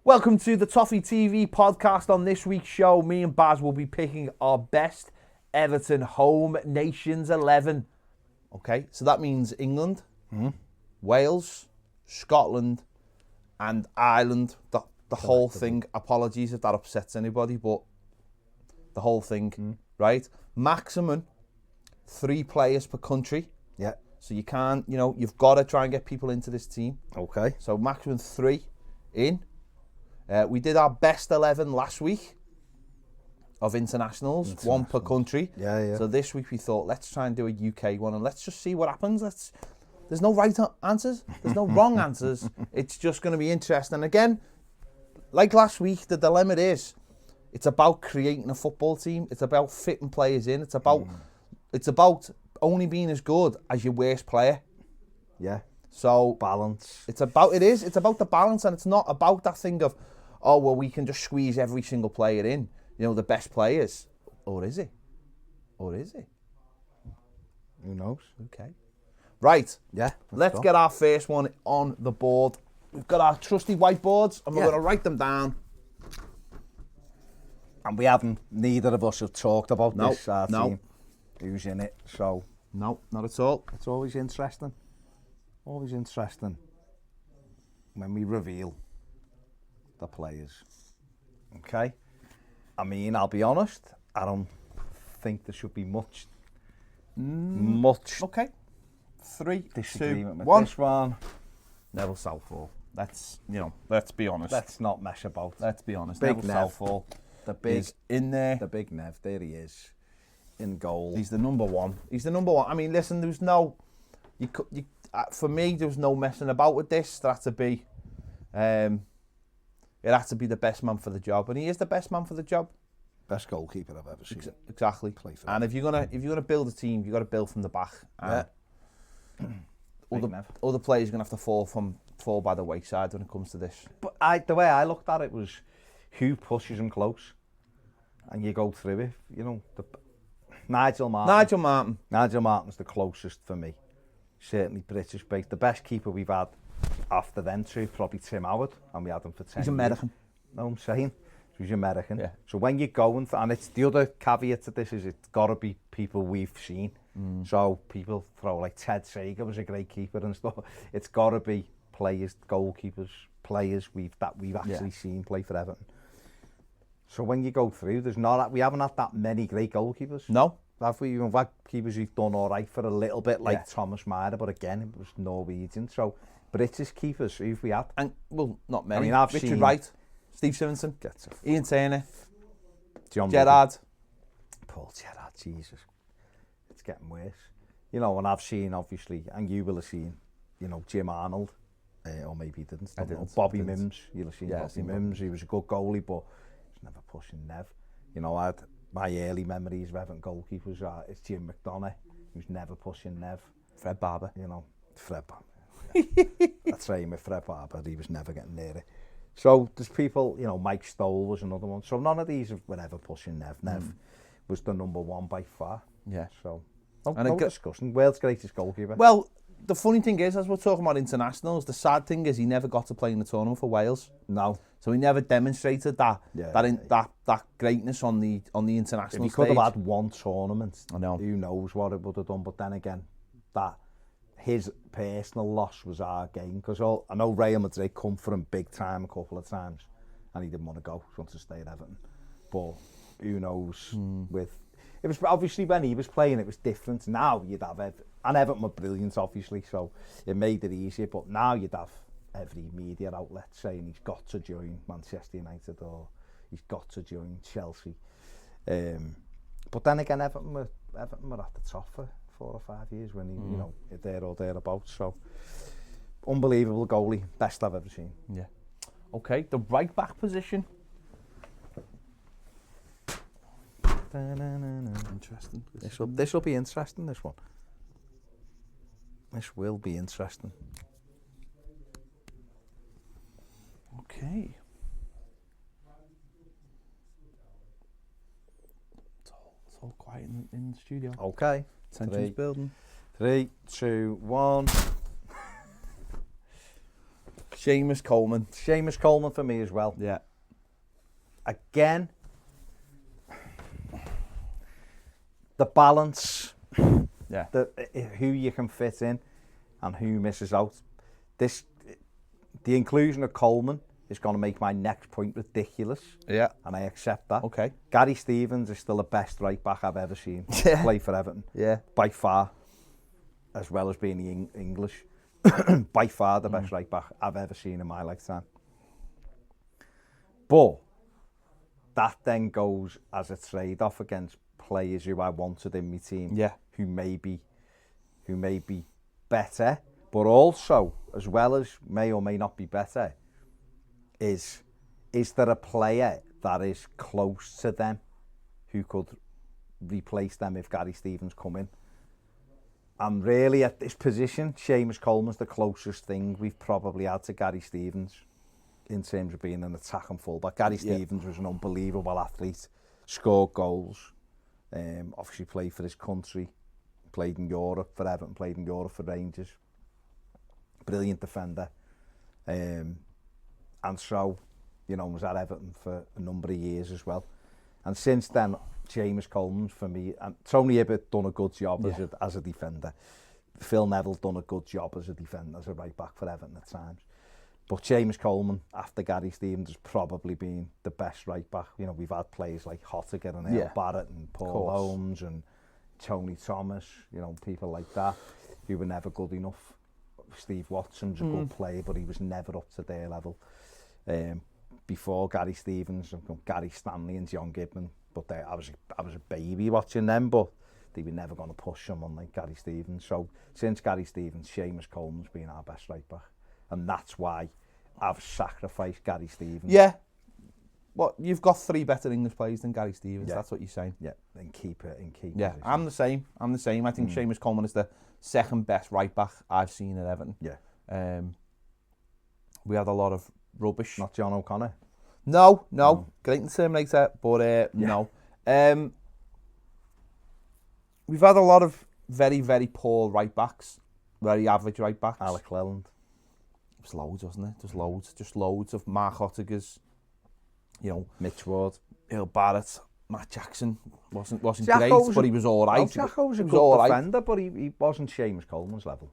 Welcome to the Toffee TV podcast. On this week's show, me and Baz will be picking our best Everton home nations 11. Okay, so that means England, Wales, Scotland, and Ireland. The whole thing. Apologies if that upsets anybody, but the whole thing, right? Maximum 3 players per country. Yeah. So you can't, you've got to try and get people into this team. Okay. So maximum 3 in. We did our best 11 last week of internationals, 1 per country. Yeah. So this week we thought, let's try and do a UK one and let's just see what happens. There's no right answers. There's no wrong answers. It's just going to be interesting. Again, like last week, the dilemma is, it's about creating a football team. It's about fitting players in. It's about only being as good as your worst player. Yeah. So balance. It's about the balance, and it's not about that thing of, oh well, we can just squeeze every single player in, the best players. Or is it? Who knows? Okay. Right. Yeah. Let's get our first one on the board. We've got our trusty whiteboards, and we're going to write them down. And neither of us have talked about this team. Who's in it? So no, not at all. It's always interesting. Always interesting when we reveal the players. Okay? I mean, I'll be honest, I don't think there should be much. Okay. 3, 2, 1. This one. Neville Southall. Let's be honest. Let's not mess about. Let's be honest. Big Neville Nev. Southall Is in there. The big Nev. There he is. In goal. He's the number one. I mean, listen, there's no... for me, there was no messing about with this. There had to be... it had to be the best man for the job. And he is the best man for the job. Best goalkeeper I've ever seen. Exactly. And if you're gonna build a team, you've got to build from the back. Yeah. Other players are gonna have to fall by the wayside when it comes to this. But the way I looked at it was, who pushes him close, and you go through it. Nigel Martin. Nigel Martin's the closest for me. Certainly British based. The best keeper we've had after them two, probably Tim Howard, and we had him for 10 years. He's American. No, I'm saying. He's American. Yeah. So when you're going, and it's the other caveat to this is it's got to be people we've seen. So people throw like Ted Sager was a great keeper and stuff. It's got to be players, goalkeepers, players we've actually seen play for Everton. So when you go through, we haven't had that many great goalkeepers. No. Have we? We've had keepers who've done all right for a little bit, like Thomas Meyer, but again, it was Norwegian. So British keepers, who've we had? And not many. I mean, I've Richard seen Wright, Steve Simonson, Ian Turner, John Gerrard. Paul Gerrard, Jesus. It's getting worse. And I've seen, obviously, and you will have seen, Jim Arnold, or maybe he didn't. I didn't. Bobby Mims, you'll have seen Bobby Mims. He was a good goalie, but he's never pushing Nev. I had my early memories of Everton goalkeepers it's Jim McDonough, who's never pushing Nev. Fred Barber. Fred Barber. That's saying with Fred Barber, he was never getting near it. So there's people, Mike Stoll was another one. So none of these were ever pushing Nev. Nev was the number one by far. Yeah. So no discussion. World's greatest goalkeeper. Well, the funny thing is, as we're talking about internationals, the sad thing is he never got to play in the tournament for Wales. No. So he never demonstrated that greatness on the international stage. If he could have had one tournament, I know. Who knows what it would have done. But then again, that his personal loss was our gain. Because I know Real Madrid come for him big time a couple of times, and he didn't want to go. He wanted to stay at Everton. But who knows it was obviously when he was playing, it was different. Now you'd have and Everton were brilliant, obviously, so it made it easier. But now you'd have every media outlet saying he's got to join Manchester United or he's got to join Chelsea. But then again, Everton were at the top for 4 or 5 years when he, there or thereabouts. So unbelievable goalie, best I've ever seen. Yeah. Okay, the right back position. Interesting. This will be interesting. This one. This will be interesting. Okay. It's all quiet in the studio. Okay. Tension's building. 3, 2, 1. Seamus Coleman. Seamus Coleman for me as well. Yeah. Again, the balance, Yeah. Who you can fit in and who misses out. The inclusion of Coleman is going to make my next point ridiculous. Yeah. And I accept that. Okay. Gary Stevens is still the best right back I've ever seen play for Everton. Yeah. By far, as well as being English. By far the best right back I've ever seen in my lifetime. But that then goes as a trade-off against players who I wanted in my team. Yeah. Who may be better, but also, as well as may or may not be better, is there a player that is close to them who could replace them if Gary Stevens come in? And really, at this position, Seamus Coleman's the closest thing we've probably had to Gary Stevens in terms of being an attacking fullback. Gary Stevens was an unbelievable athlete, scored goals, obviously played for his country, played in Europe for Everton, played in Europe for Rangers. Brilliant defender. And so, was at Everton for a number of years as well. And since then, Seamus Coleman for me, and Tony Hibbert done a good job as a defender. Phil Neville done a good job as a defender, as a right back for Everton at times. But Seamus Coleman, after Gary Stevens, has probably been the best right back. We've had players like Hottiger and Earl Barrett and Paul Holmes and Tony Thomas, people like that, who were never good enough. Steve Watson's a good player, but he was never up to their level. Before Gary Stevens, Gary Stanley and John Gibbon, but I was a baby watching them, but they were never going to push someone like Gary Stevens. So since Gary Stevens, Seamus Coleman's been our best right back, and that's why I've sacrificed Gary Stevens. Yeah. Well, you've got 3 better English players than Gary Stevens. That's what you're saying. Yeah, in keeper. Yeah, position. I'm the same. I think Seamus Coleman is the second best right back I've seen at Everton. Yeah. We had a lot of rubbish. Not John O'Connor. No. Great Terminator, but no. We've had a lot of very, very poor right backs, very average right backs. Alec Leland. It was loads, wasn't it? Just loads of Mark Hottigers. Mitch Ward, Earl Barrett, Matt Jackson wasn't Jacko great, but he was all right. Jacko was a good defender, but he wasn't Seamus Coleman's level.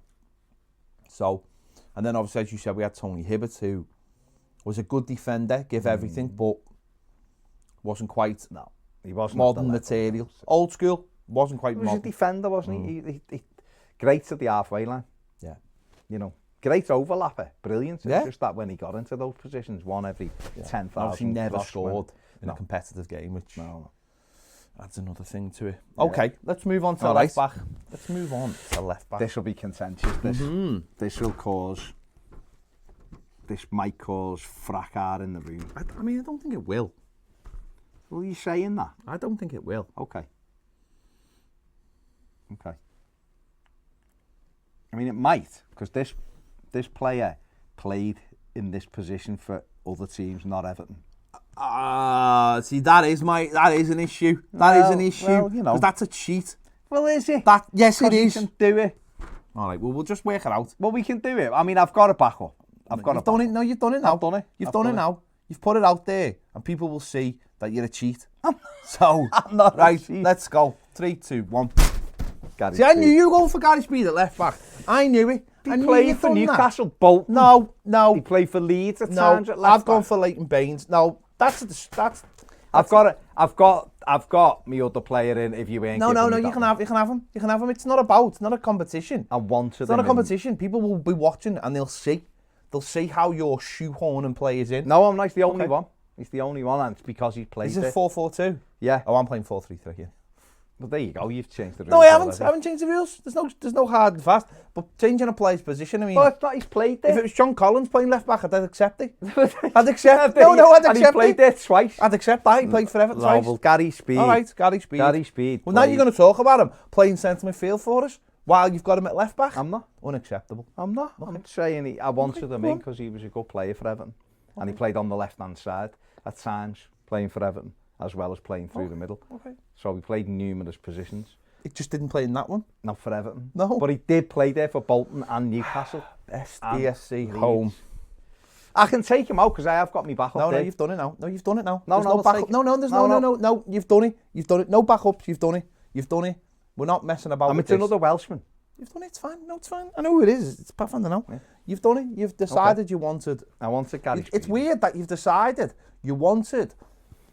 So, and then obviously, as you said, we had Tony Hibbert, who was a good defender, give everything, but wasn't quite he wasn't modern material. Old school, wasn't quite modern. He was a defender, wasn't he? He great at the halfway line. Yeah. Great overlapper, brilliant. It's Yeah. just that when he got into those positions, one every 10,000. Obviously never scored in a competitive game, which adds another thing to it. Okay, let's move on to left back. Let's move on to left back. This will be contentious. This might cause fracas in the room. I don't think it will. Well, are you saying that? I don't think it will. Okay. I mean, it might, because this player played in this position for other teams, not Everton. See, that is an issue. That is an issue. Well, because that's a cheat. Well, is it? Yes, it is. You can do it. All right. Well, we'll just work it out. Well, we can do it. I mean, I've got a backup. You've done it. No, you've done it now. I've done it. You've done it now. You've put it out there, and people will see that you're a cheat. So, I'm not right, a cheat. let's go. 3, 2, 1. Gary See, I Speed. knew you were going for Gary Speed at left back. I knew it. He played for Newcastle, Bolton. No. He played for Leeds at times at left I've back. gone for Leighton Baines. No, that's. I've got me other player in. If you ain't. No. You can have him. You can have him. It's not a competition. I wanted. It's not a competition. People will be watching and they'll see how you're shoehorning players in. No, I'm not. He's the only one. He's the only one, and it's because he's played. Is it 4-4-2? Yeah. Oh, I'm playing 4-3-3 here. Well, there you go. You've changed the rules. No, I haven't. I haven't changed the rules. There's no hard and fast. But changing a player's position, I mean. Well, it's not. He's played there. If it was John Collins playing left back, I'd accept it. I'd accept it. I'd accept and he played there twice. I'd accept that. He played for Everton twice. Well, Gary Speed. All right, Gary Speed. Gary Speed. Well, now you're going to talk about him playing centre midfield for us while you've got him at left back. I'm not. Unacceptable. I'm not. Okay. I'm saying I wanted him in because he was a good player for Everton, and he played on the left-hand side at times, playing for Everton as well as playing through the middle. Okay. So he played in numerous positions. He just didn't play in that one. Not for Everton. No. But he did play there for Bolton and Newcastle. SDSC home. I can take him out because I have got me back up No, there. you've done it now. No, you've done it now. No, There's no, no back take up. it. No, you've done it. You've done it. No backups, you've done it. You've done it. We're not messing about with It's this. another Welshman. You've done it, it's fine. No, it's fine. I know who it is. It's Pathfinder now. Yeah. You've done it. You've decided you wanted... I wanted Gary Speed. It's weird that you've decided you wanted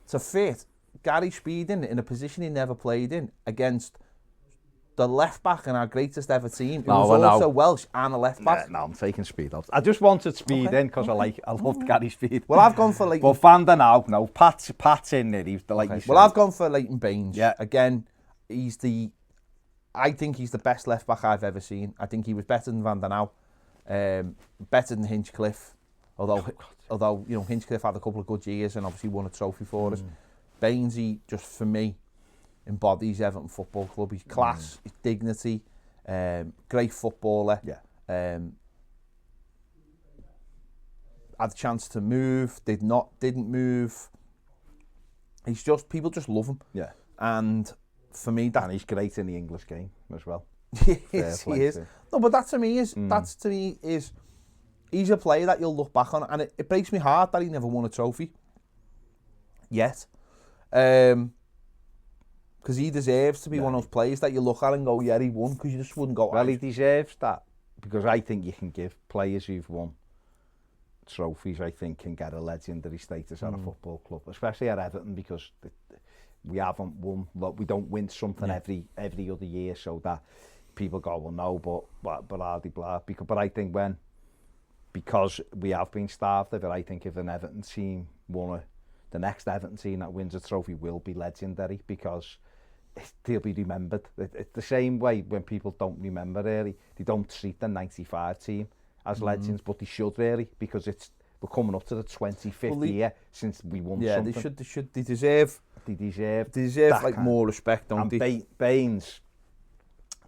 to fit Gary Speed in a position he never played in against the left-back in our greatest ever team, who was also Welsh and a left-back. No, I'm taking Speed out. I just wanted Speed in because I loved Gary Speed. Well, I've gone for Leighton... But Van der Now, no, Pat's in there. He's the like. Well, I've gone for Leighton Baines. Yeah. Again, I think he's the best left-back I've ever seen. I think he was better than Van der Now, better than Hinchcliffe, although you know, Hinchcliffe had a couple of good years and obviously won a trophy for us. Baines, just for me, embodies Everton Football Club. His class, his dignity, great footballer. Yeah. Had the chance to move, didn't move. He's just, people just love him. Yeah. And for me, and he's great in the English game as well. He is. No, but that to me is he's a player that you'll look back on, and it breaks me heart that he never won a trophy yet. Because he deserves to be one of those players that you look at and go, yeah, he won, because you just wouldn't go... Well, he deserves that, because I think you can give players who've won trophies, I think, can get a legendary status at a football club, especially at Everton, because we haven't won, we don't win something every other year, so that people go, well, no, but blah, blah. But I think because we have been starved of it, I think if an Everton team won the next Everton team that wins a trophy will be legendary, because they'll be remembered. It's the same way when people don't remember really, they don't treat the 95 team as legends, but they should really, because we're coming up to the 25th year since we won something. Yeah, they deserve like more respect, don't they? Baines,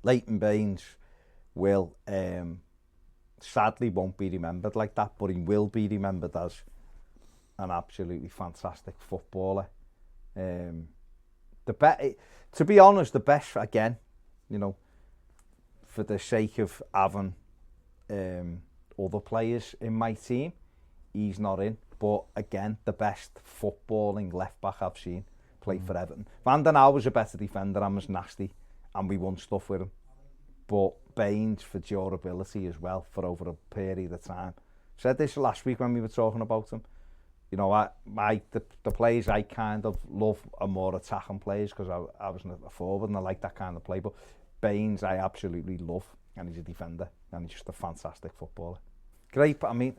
Leighton Baines will sadly won't be remembered like that, but he will be remembered as an absolutely fantastic footballer. To be honest, the best, again, you know, for the sake of having other players in my team, he's not in. But again, the best footballing left back I've seen play for Everton. Van der Now was a better defender and was nasty, and we won stuff with him. But Baines for durability as well for over a period of time. Said this last week when we were talking about him. You know, the players I kind of love are more attacking players, because I was a forward and I like that kind of play. But Baines I absolutely love, and he's a defender, and he's just a fantastic footballer. Great, I mean,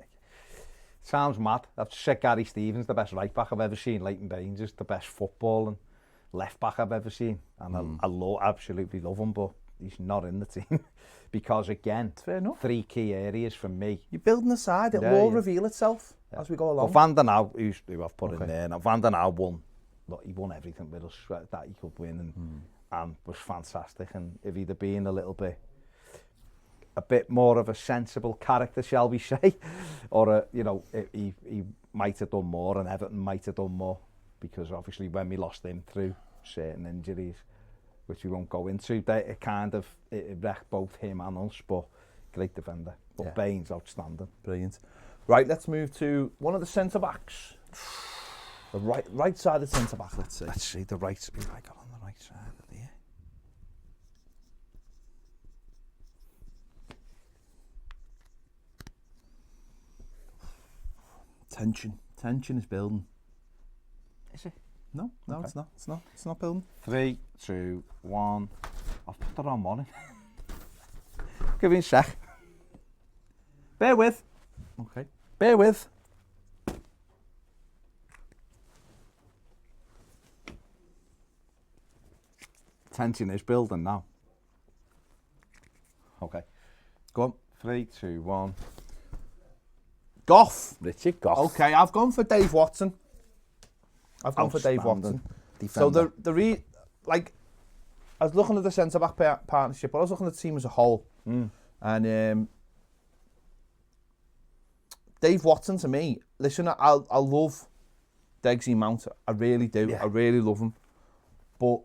sounds mad. I've said Gary Stevens, the best right back I've ever seen. Leighton Baines is the best footballing left back I've ever seen, and I absolutely love him, but he's not in the team. Because again, fair enough. 3 key areas from me. You're building a side, it'll all reveal itself as we go along. Well, Van der Now, who I've put in there, now Van der Now won. Look, he won everything with us that he could win, and was fantastic. And if he'd have been a bit more of a sensible character, shall we say, or he might have done more, and Everton might have done more, because obviously when we lost him through certain injuries, which we won't go into, it wrecked both him and us. But great defender. But Baines, outstanding. Brilliant. Right, let's move to one of the centre backs. The right side of the centre back. Let's see the right. Who have I got on the right side of there? Tension is building. Is it? No, okay. It's not. It's not building. 3, 2, 1. I've put the wrong one in. Give me a sec. Bear with. Okay. Bear with. Tension is building now. Okay. Go on. 3, 2, 1. Goff. Richard Goff. Okay, I've gone for Dave Watson. Defender. So I was looking at the centre back partnership, but I was looking at the team as a whole, and Dave Watson, to me, listen, I love Degsy Mount, I really do, I really love him, but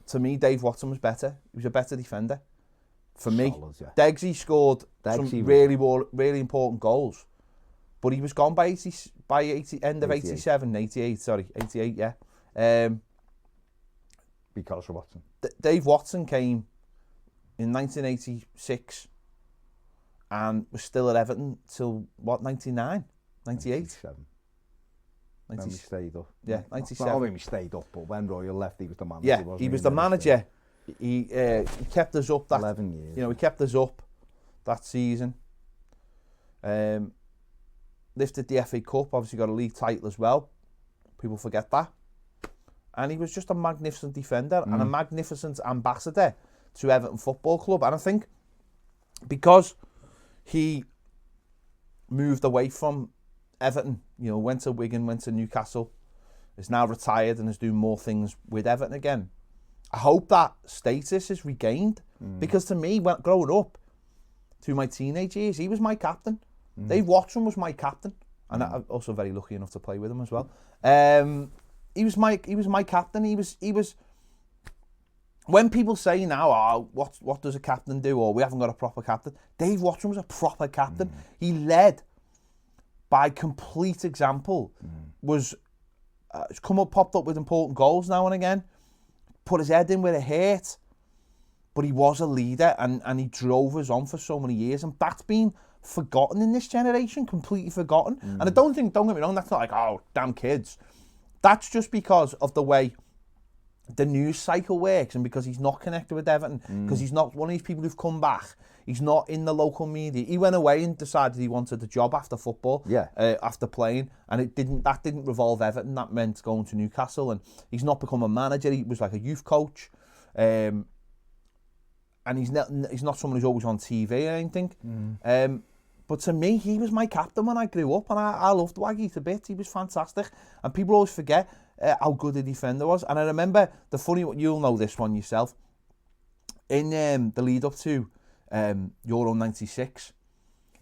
to me Dave Watson was better. He was a better defender for me. Degsy scored some really important goals, But he was gone by end of 87, 88, sorry, 88, yeah. Because of Watson. Dave Watson came in 1986 and was still at Everton till, 99? 98? 97. When we stayed up. Yeah, 97. Not when we stayed up, but when Royal left, he was the manager. Yeah, he was the manager. He kept us up. 11 years. He kept us up that season. Lifted the FA Cup, obviously got a league title as well. People forget that. And he was just a magnificent defender and a magnificent ambassador to Everton Football Club. And I think because he moved away from Everton, went to Wigan, went to Newcastle, is now retired and is doing more things with Everton again. I hope that status is regained because to me, growing up, through my teenage years, he was my captain. Dave Watson was my captain, and I'm also very lucky enough to play with him as well. He was my captain. He was. When people say now, what does a captain do, or we haven't got a proper captain? Dave Watson was a proper captain. He led by complete example. Was popped up with important goals now and again. Put his head in where it hurt, but he was a leader, and he drove us on for so many years, and that's been forgotten in this generation, completely forgotten. And I don't get me wrong, that's not like, oh, damn kids. That's just because of the way the news cycle works, and because he's not connected with Everton, because he's not one of these people who've come back. He's not in the local media. He went away and decided he wanted a job after football, after playing, and that didn't revolve Everton. That meant going to Newcastle, and he's not become a manager. He was like a youth coach, and he's not someone who's always on TV or anything. But to me, he was my captain when I grew up, and I loved Waggy to bits. He was fantastic, and people always forget how good a defender was. And I remember you'll know this one yourself, in the lead up to Euro 96,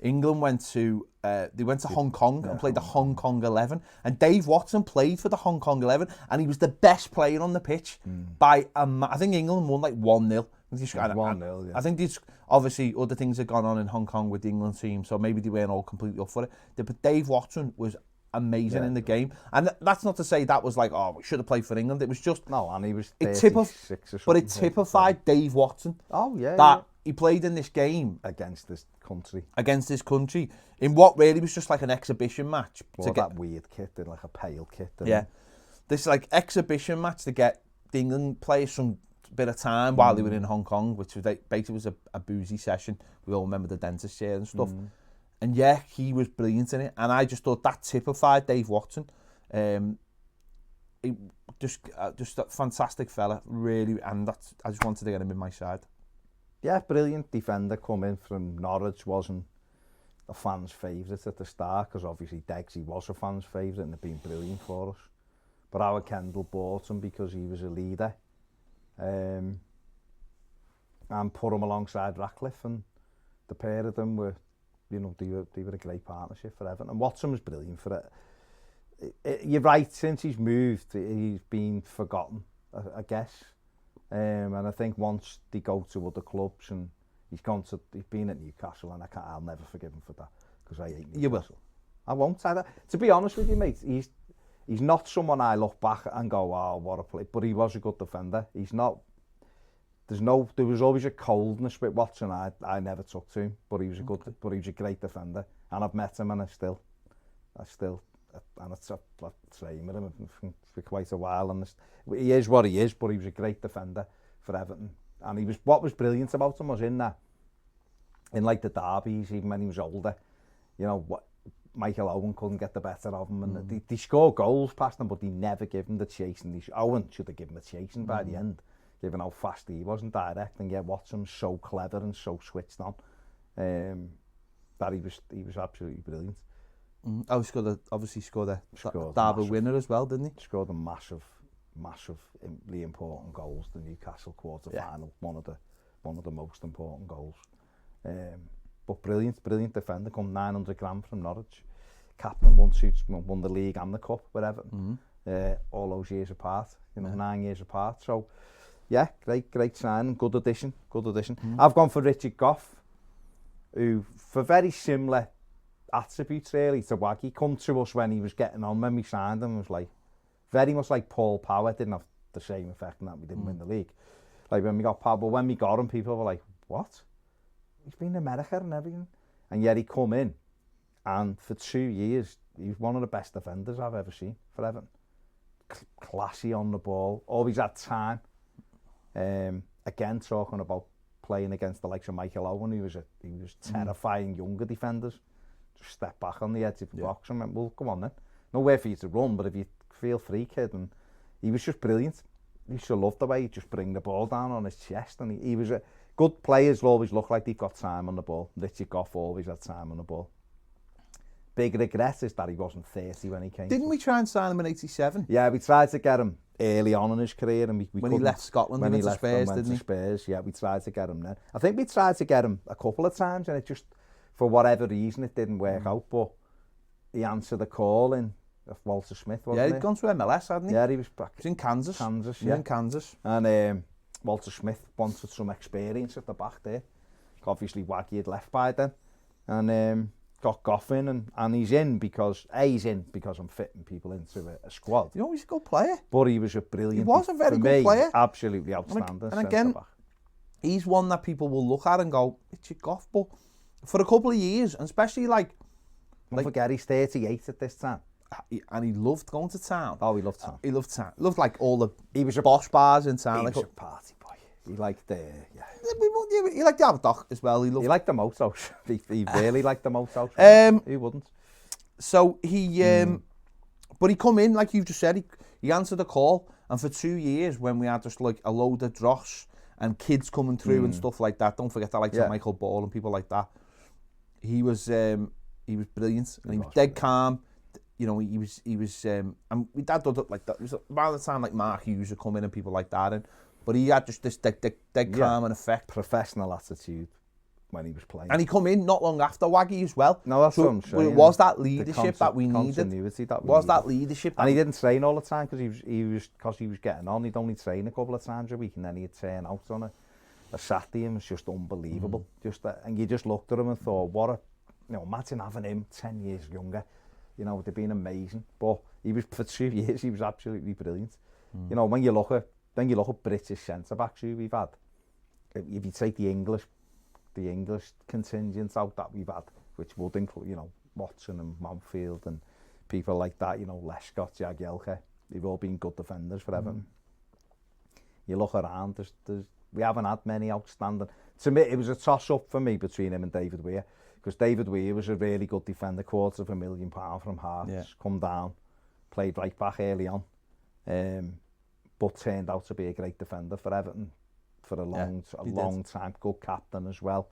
England went to Hong Kong and played the Hong Kong 11, and Dave Watson played for the Hong Kong 11, and he was the best player on the pitch by I think England won like 1-0. 1-0, yeah. I think these obviously other things had gone on in Hong Kong with the England team, so maybe they weren't all completely up for it. But Dave Watson was amazing in the game, and that's not to say that was like, oh, we should have played for England. It was just and he was 36 or something. But it typified Dave Watson. Oh yeah, that he played in this game against his country in what really was just like an exhibition match. To get that weird kit, like a pale kit. This like exhibition match to get the England players some bit of time while they were in Hong Kong, which was basically was a boozy session. We all remember the dentist chair and stuff. And yeah, he was brilliant in it, and I just thought that typified Dave Watson. He just a fantastic fella, really, and I just wanted to get him in my side. Yeah, brilliant defender coming from Norwich. Wasn't a fan's favourite at the start, because obviously Degsy was a fan's favourite and had been brilliant for us. But Howard Kendall bought him because he was a leader. And put him alongside Ratcliffe, and the pair of them were, they were a great partnership for Everton. And Watson was brilliant for it. You're right, since he's moved, he's been forgotten, I guess. And I think once they go to other clubs, and he's been at Newcastle, and I'll never forgive him for that, because I hate Newcastle. You will. I won't either. To be honest with you, mate, he's not someone I look back and go, oh, what a play. But he was a good defender. He's not. There was always a coldness with Watson I never took to him. But he was a great defender. And I've met him, and I still, and it's a same with him for quite a while. And he is what he is, but he was a great defender for Everton. And what was brilliant about him was in like the derbies, even when he was older, Michael Owen couldn't get the better of him, and they scored goals past him, but they never give him the chasing. Owen should have given the chasing by the end, given how fast he was and direct, and yet Watson's so clever and so switched on, that he was absolutely brilliant. Oh, he obviously scored a derby winner as well, didn't he? Scored a massively important goals, the Newcastle quarter-final, one of the most important goals. But brilliant defender, come 900 grand from Norwich. Captain, won the league and the cup with Everton. All those years apart, 9 years apart. So, yeah, great signing, good addition. I've gone for Richard Gough, who, for very similar attributes really to Waggy come to us when he was getting on when we signed him. It was like very much like Paul Power. Didn't have the same effect in that we didn't win the league. Like when we got Power, but when we got him, people were like, "What? He's been in America and everything," and yet he come in, and for 2 years he was one of the best defenders I've ever seen for Everton. Classy on the ball, always had time. Again, talking about playing against the likes of Michael Owen, he was terrifying younger defenders. Just step back on the edge of the box and went, well, come on then. Nowhere for you to run, but if you feel free, kid. And he was just brilliant. You used to love the way he'd just bring the ball down on his chest. And he was good players always look like they've got time on the ball. Richie Goff always had time on the ball. Big regret is that he wasn't 30 when he came. Didn't we try and sign him in 87? Yeah, we tried to get him early on in his career, and we when he left Scotland, when he left Spurs, didn't he? Spurs, yeah, we tried to get him then. I think we tried to get him a couple of times, and it just, for whatever reason, it didn't work out. But he answered the call in Walter Smith, wasn't he? Yeah, he'd gone to MLS, hadn't he? Yeah, he was back. He was in Kansas. Yeah, in Kansas. And Walter Smith wanted some experience at the back there. Obviously, Waggy had left by then, and got Goff in, and he's in because he's in because I'm fitting people into a squad. You know, he's a good player. But he was a brilliant. He was a very good player. Absolutely outstanding. And again, he's one that people will look at and go, it's a Goff. But for a couple of years, and especially don't forget he's 38 at this time. And he loved going to town. Oh, he loved town. He loved town. He loved like all the he was a boss bars in town. He like was a party boy. He liked the he liked the Aberdoch as well. He liked the motos. he really liked the motos. Who wouldn't? So he but he come in, like you've just said, he answered the call, and for 2 years when we had just like a load of dross and kids coming through and stuff like that, don't forget that, like Michael Ball and people like that, he was brilliant, and he was dead calm. You know, he was and my dad did it like that. It was around the time like Mark Hughes would come in and people like that, and but he had just this dead calm and effect. Professional attitude when he was playing. And he come in not long after Waggy as well. No, that's what I'm saying. It was that leadership that we needed. Continuity that we was needed. that leadership. And he didn't train all the time because he was getting on. He'd only train a couple of times a week, and then he'd turn out on a Saturday, and it was just unbelievable. And you just looked at him and thought, what a, imagine having him 10 years younger. You know, they'd been amazing. But he was, for 2 years, he was absolutely brilliant. You know, when you look at British centre-backs who we've had, if you take the English contingent out that we've had, which would include, Watson and Midfield and people like that, Lescott, Jagielka, they've all been good defenders for Everton. You look around, we haven't had many outstanding. To me, it was a toss-up for me between him and David Weir, because David Weir was a really good defender, £250,000 from Hearts, come down, played right back early on, but turned out to be a great defender for Everton for a long time. Good captain as well.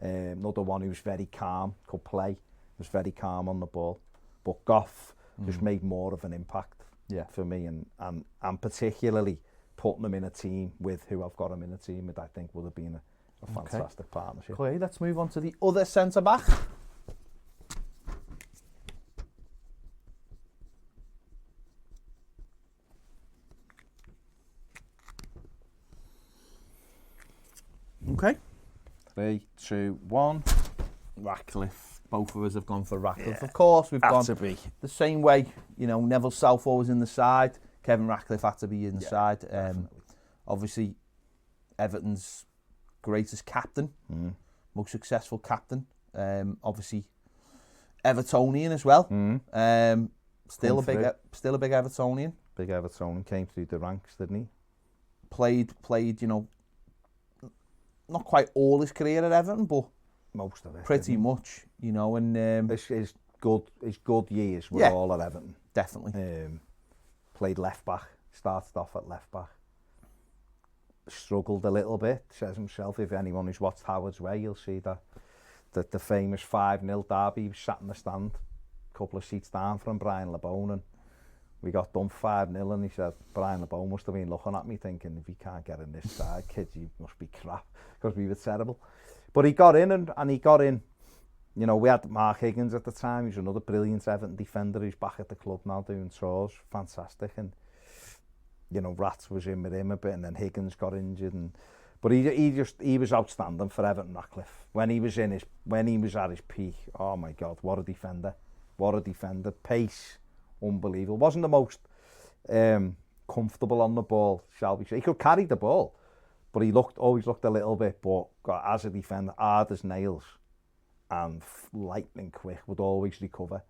Another one who was very calm, could play, was very calm on the ball. But Goff just made more of an impact for me, and particularly putting him in a team with who I've got him in a team with, I think would have been a fantastic partnership. Okay, let's move on to the other centre-back. Okay. 3, 2, 1. Ratcliffe. Both of us have gone for Ratcliffe. Yeah. Of course, we've gone to be the same way. Neville Southall was in the side. Kevin Ratcliffe had to be in the side. Obviously, Everton's greatest captain, most successful captain. Obviously, Evertonian as well. Still a big Evertonian. Big Evertonian, came through the ranks, didn't he? Played. Not quite all his career at Everton, but most of it. Pretty much, and his good years were all at Everton. Definitely. Played left back, started off at left back. Struggled a little bit, says himself. If anyone who's watched Howard's Way, you'll see that the famous 5-0 derby, he was sat in the stand, a couple of seats down from Brian LeBone, and we got done 5-0, and he said, Brian LeBone must have been looking at me thinking, if you can't get in this side, kid, you must be crap, because we were terrible. But he got in, and he got in. We had Mark Higgins at the time. He was another brilliant Everton defender who's back at the club now doing tours. Fantastic. And, Rats was in with him a bit, and then Higgins got injured. But he was outstanding for Everton Ratcliffe. When he was at his peak, oh my God, what a defender. What a defender. Pace, unbelievable. Wasn't the most comfortable on the ball, shall we say. He could carry the ball, but he always looked a little bit, but as a defender, hard as nails and lightning quick, would always recover.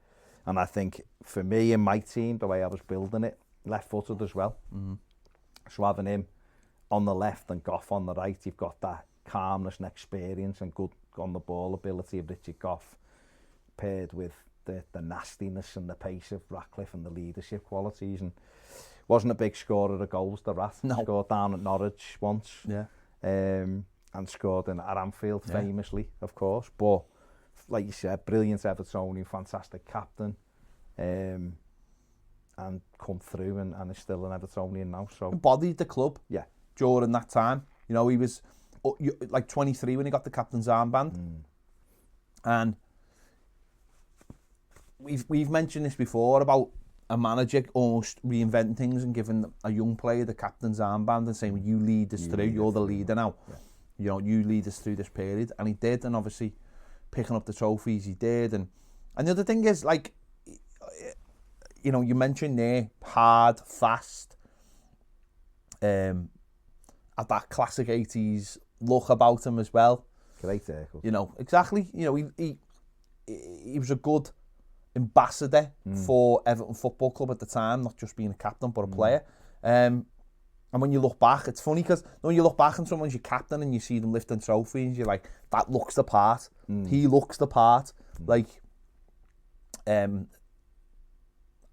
And I think for me and my team, the way I was building it, left-footed as well. Mm-hmm. So having him on the left and Goff on the right, you've got that calmness and experience and good on the ball ability of Richard Goff, paired with the nastiness and the pace of Ratcliffe and the leadership qualities. And wasn't a big scorer of goals, the Rat. No. Scored down at Norwich once. Yeah. And scored at Anfield famously, of course. But like you said, brilliant Evertonian, fantastic captain. And come through and is still an Evertonian now. So embodied the club. Yeah. During that time, you know, he was like 23 when he got the captain's armband. And we've mentioned this before about a manager almost reinventing things and giving a young player the captain's armband and saying, well, you lead us through, you're the leader now. Yeah. You know, you lead us through this period. And he did, and obviously picking up the trophies he did. And the other thing is, like, you know, you mentioned there, hard, fast, had that classic 80s look about him as well. Great tackle. You know, exactly. You know, he was a good ambassador for Everton Football Club at the time, not just being a captain, but a player. And when you look back, it's funny because when you look back and someone's your captain and you see them lifting trophies, you're like, that looks the part. He looks the part. Like,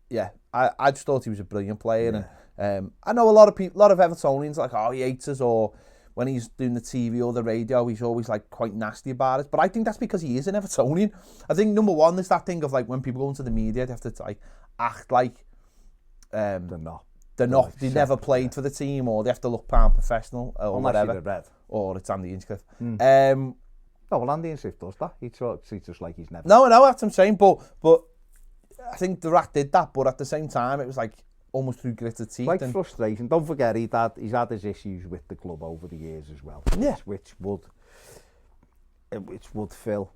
yeah, I just thought he was a brilliant player. Yeah. And I know a lot of Evertonians like, oh, he hates us, or when he's doing the TV or the radio, he's always like quite nasty about it. But I think that's because he is an Evertonian. I think number one, there's that thing of like when people go into the media, they have to like act like they're not. They never played for the team, or they have to look professional or unless whatever. You're red. Or it's Andy Hinchcliffe. Oh, well, Andy Hinchcliffe does that. He talks just like he's never. No, that's what I'm saying. But I think the Rat did that. But at the same time, it was like almost through gritted teeth. Like frustration. Don't forget, he's had his issues with the club over the years as well. Yeah. Which would fill.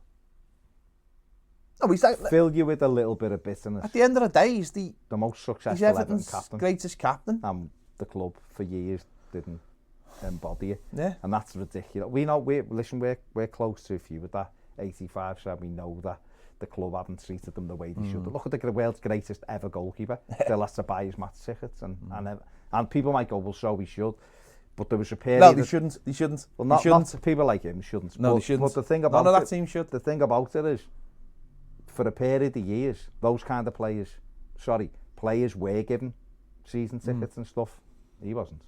No, he's like, fill you with a little bit of bitterness. At the end of the day, he's the most successful Everton captain. Greatest captain. And the club for years didn't embody it. Yeah. And that's ridiculous. We know, we're close to a few with that 85, so we know that the club haven't treated them the way they should. Look at the world's greatest ever goalkeeper. Still has to buy his match tickets. And people might go, well, so we should. But there was a period... No, they shouldn't. Well, not people like him shouldn't. No, they shouldn't. But the thing about none of that team should. The thing about it is, for a period of years, those kind of players were given season tickets and stuff. He wasn't.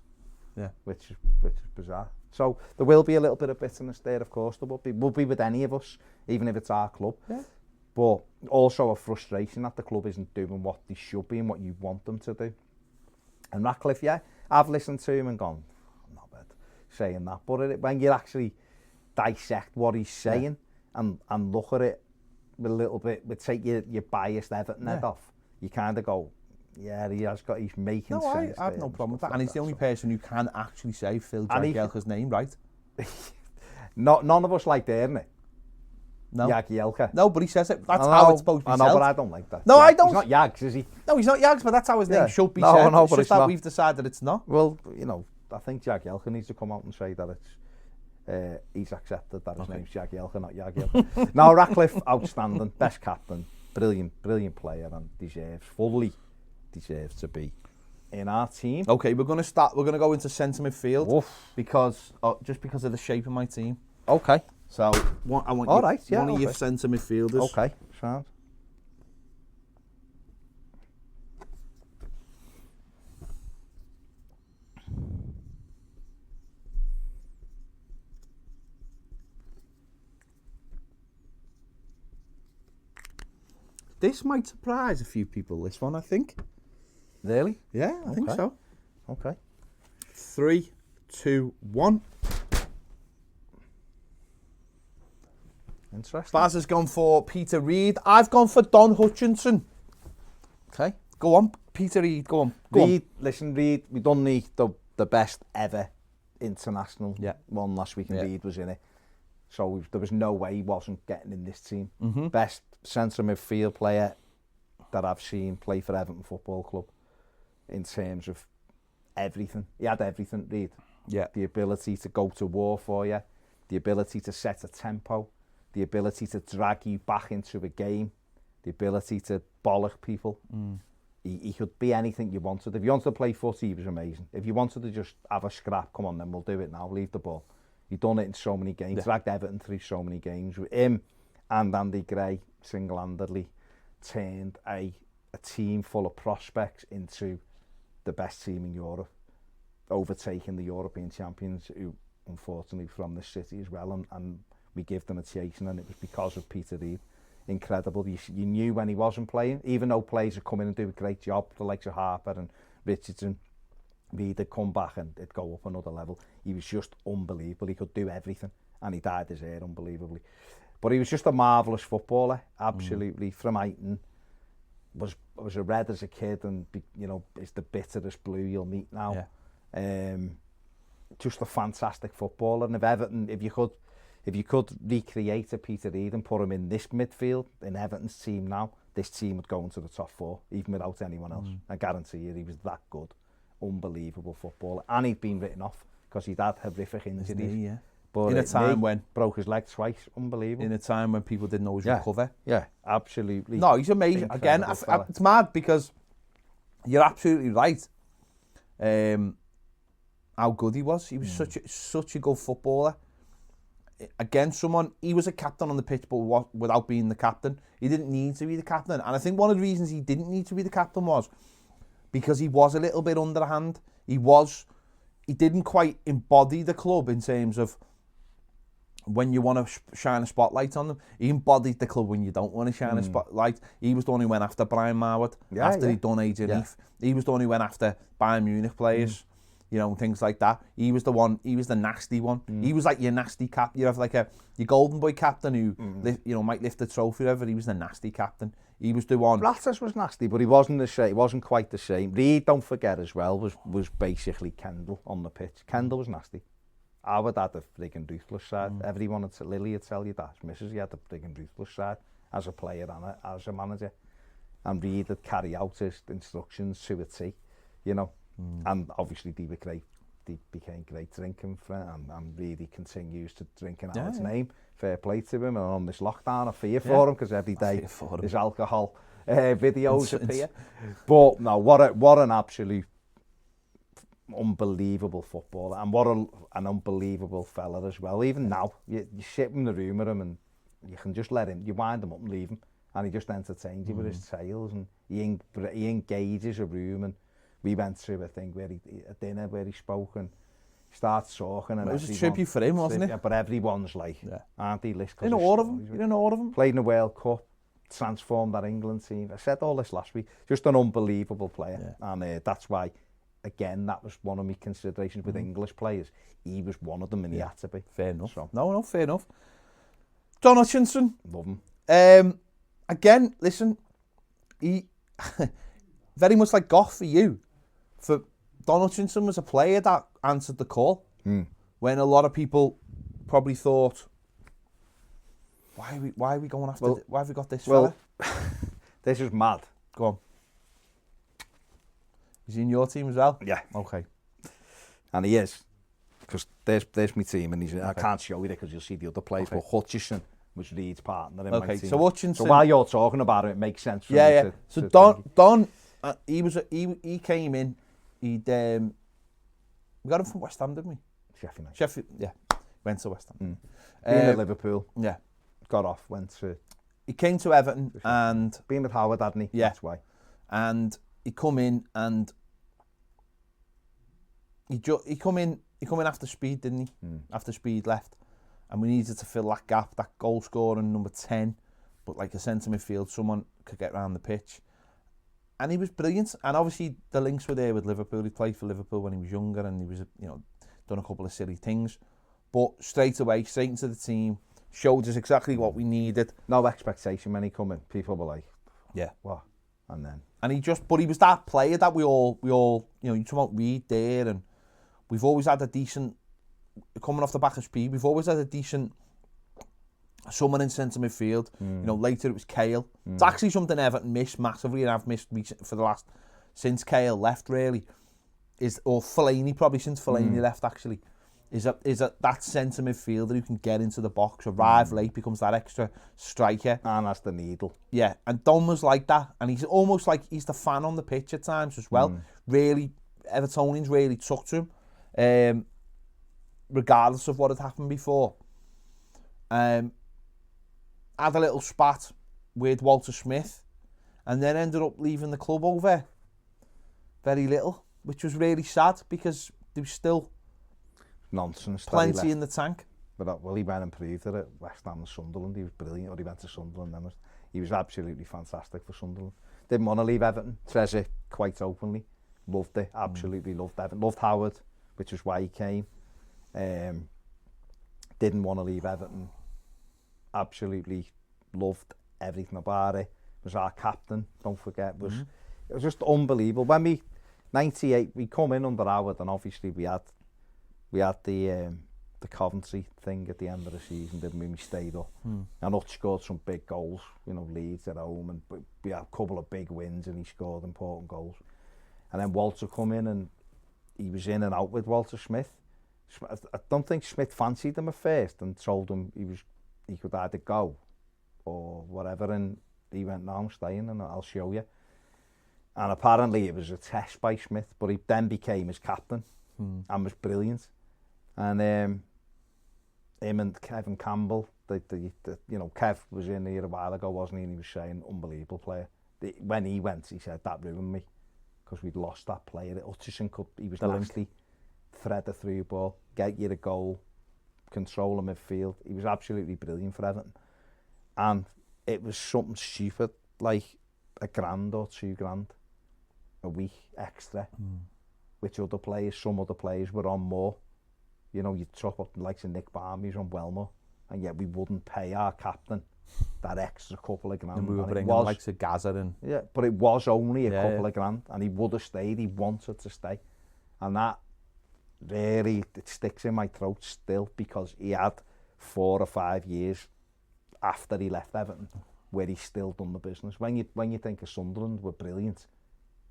Yeah. Which is bizarre. So there will be a little bit of bitterness there, of course. There will be with any of us, even if it's our club. Yeah. But also a frustration that the club isn't doing what they should be and what you want them to do. And Ratcliffe, yeah, I've listened to him and gone, I'm not bad saying that. But when you actually dissect what he's saying and look at it with a little bit, take your biased Everton head off, you kind of go, yeah, he's making sense. I have no problem with that. And he's the only person who can actually say Phil Jagielka's name right. None of us like hearing it. No. Jagielka. No, but he says it. That's how it's supposed to be said. I know, but I don't like that. No, I don't. He's not Jags, is he? No, he's not Jags, but that's how his name should be said. No, it's but just that we've decided it's not. Well, you know, I think Jagielka needs to come out and say that it's he's accepted that his name's Jagielka, not Jagielka. Now, Ratcliffe, outstanding, best captain, brilliant player, and fully deserves to be in our team. Okay, we're going to go into centre midfield because of the shape of my team. Okay. So I want one of your centre midfielders. Okay, sound. This might surprise a few people, this one, I think. Really? Yeah, I think so. Okay. 3, 2, 1. Interesting. Baz has gone for Peter Reid. I've gone for Don Hutchinson. Okay, go on, Peter Reid. Go on. Reid, listen, Reid. We done the best ever international Yeah. one last week, and Reed was in it. So there was no way he wasn't getting in this team. Mm-hmm. Best centre midfield player that I've seen play for Everton Football Club in terms of everything. He had everything, Reed. Yeah. The ability to go to war for you, the ability to set a tempo, the ability to drag you back into a game, the ability to bollock people. He could be anything you wanted. If you wanted to play footy, he was amazing. If you wanted to just have a scrap, come on then, we'll do it now, leave the ball. He'd done it in so many games, dragged Everton through so many games. With him and Andy Gray single-handedly turned a team full of prospects into the best team in Europe, overtaking the European champions, who unfortunately from this city as well, and we give them a chasing, and it was because of Peter Reid. Incredible. You knew when he wasn't playing, even though players would come in and do a great job, the likes of Harper and Richardson, Reid would come back and it'd go up another level. He was just unbelievable. He could do everything, and he dyed his hair unbelievably. But he was just a marvellous footballer, absolutely. From Eighton, was a red as a kid, and is the bitterest blue you'll meet now. Yeah. Just a fantastic footballer. And if you could recreate a Peter Reid and put him in this midfield in Everton's team now, this team would go into the top 4, even without anyone else. I guarantee you, he was that good, unbelievable footballer. And he'd been written off because he'd had horrific injuries. But in a time when broke his leg twice, unbelievable. In a time when people didn't always recover. Yeah, absolutely. No, he's amazing. Again, it's mad because you're absolutely right. How good he was. He was such a good footballer. Again, he was a captain on the pitch, but without being the captain. He didn't need to be the captain. And I think one of the reasons he didn't need to be the captain was because he was a little bit underhand. He didn't quite embody the club in terms of when you want to shine a spotlight on them. He embodied the club when you don't want to shine a spotlight. He was the one who went after Brian Marwood after he'd done Adrian Heath. He was the one who went after Bayern Munich players. Things like that. He was the nasty one. He was like your nasty cap. You have like your golden boy captain who might lift the trophy or whatever. He was the nasty captain. He was the one. Blatters was nasty, but he wasn't the same. He wasn't quite the same. Reid, don't forget as well, was basically Kendall on the pitch. Kendall was nasty. Howard had a frigging ruthless side. Everyone Lily would tell you that. Mrs. He had a frigging ruthless side as a player and as a manager. And Reid would carry out his instructions to a T, And obviously they were great. They became great drinking friends, and really continues to drink in Howard's name. Fair play to him. And on this lockdown, I fear for him because every day there's alcohol videos appear. But no, what an absolute unbelievable footballer, and what an unbelievable fella as well. Even now, you sit in the room with him, and you can just you wind him up and leave him, and he just entertains you with his tales, and he engages a room. And we went through a thing a dinner where he spoke and starts talking. And it was a tribute for him, wasn't it? Yeah, but everyone's like, aren't they? You didn't know all of them. You didn't know all of them. Played in the World Cup, transformed that England team. I said all this last week. Just an unbelievable player, and that's why. Again, that was one of my considerations with English players. He was one of them, and he had to be. Fair enough. So. No, fair enough. John Hutchinson. Love him. Again, listen, he very much like Goff for you. For Don Hutchinson was a player that answered the call when a lot of people probably thought, why are we going after? Why have we got this fella? This is mad. Go on. Is he in your team as well? Yeah. Okay. And he is. Because there's my team, and I can't show you it because you'll see the other players, but Hutchinson was Reid's partner in my team. So Hutchinson... So while you're talking about it makes sense for me to... So Don he came in, we got him from West Ham, didn't we? Sheffield, yeah. Went to West Ham. Being at Liverpool. Yeah. Got off, went to... He came to Everton and... Being with Howard, hadn't he? Yeah. That's why. And... He come in after Speed, didn't he? After Speed left, and we needed to fill that gap, that goal scoring number 10, but like a centre midfield, someone could get around the pitch, and he was brilliant. And obviously the links were there with Liverpool. He played for Liverpool when he was younger, and he was done a couple of silly things, but straight into the team, showed us exactly what we needed. No expectation when he come in. People were like, yeah, what? And he was that player that we all you talk about Reid there, and we've always had a decent coming off the back of speed, we've always had a decent someone in centre midfield. You know, later it was Kale. It's actually something Everton missed massively, and I've missed for the last, since Kale left really, or Fellaini, probably since Fellaini left actually, is that centre midfielder who can get into the box, arrive late, becomes that extra striker. And that's the needle. Yeah, and Don was like that, and he's almost like he's the fan on the pitch at times as well. Really, Evertonians really took to him, regardless of what had happened before. Had a little spat with Walter Smith, and then ended up leaving the club over very little, which was really sad because there was still Nonsense. plenty in the tank. But well, he went and proved it at West Ham and Sunderland. He was brilliant. Or he went to Sunderland. Then he was absolutely fantastic for Sunderland. Didn't want to leave Everton. Says it quite openly. Loved it. Absolutely loved Everton. Loved Howard, which was why he came. Didn't want to leave Everton. Absolutely loved everything about it. Was our captain. Don't forget. It was just unbelievable. When we 98, we come in under Howard, and obviously we had the Coventry thing at the end of the season, didn't we? We stayed up. And Hutch scored some big goals, you know, Leeds at home, and we had a couple of big wins, and he scored important goals. And then Walter come in, and he was in and out with Walter Smith. I don't think Smith fancied him at first and told him he could either go or whatever, and he went, no, I'm staying and I'll show you. And apparently it was a test by Smith, but he then became his captain and was brilliant. And him and Kevin Campbell, you know, Kev was in here a while ago, wasn't he? And he was saying, unbelievable player. When he went, he said, that ruined me, because we'd lost that player. Hutchison he was nasty, thread the through ball, get you the goal, control the midfield. He was absolutely brilliant for Everton. And it was something stupid, like $1,000 or $2,000 a week extra, which some other players were on more. You know, you'd talk about the likes of Nick Barmby's on well more, and yet we wouldn't pay our captain that extra couple of grand. And we were bringing the likes of Gaza in. Yeah, but it was only a couple of grand, and he would have stayed. He wanted to stay. And that really, it sticks in my throat still, because he had 4 or 5 years after he left Everton where he still done the business. When you think of Sunderland were brilliant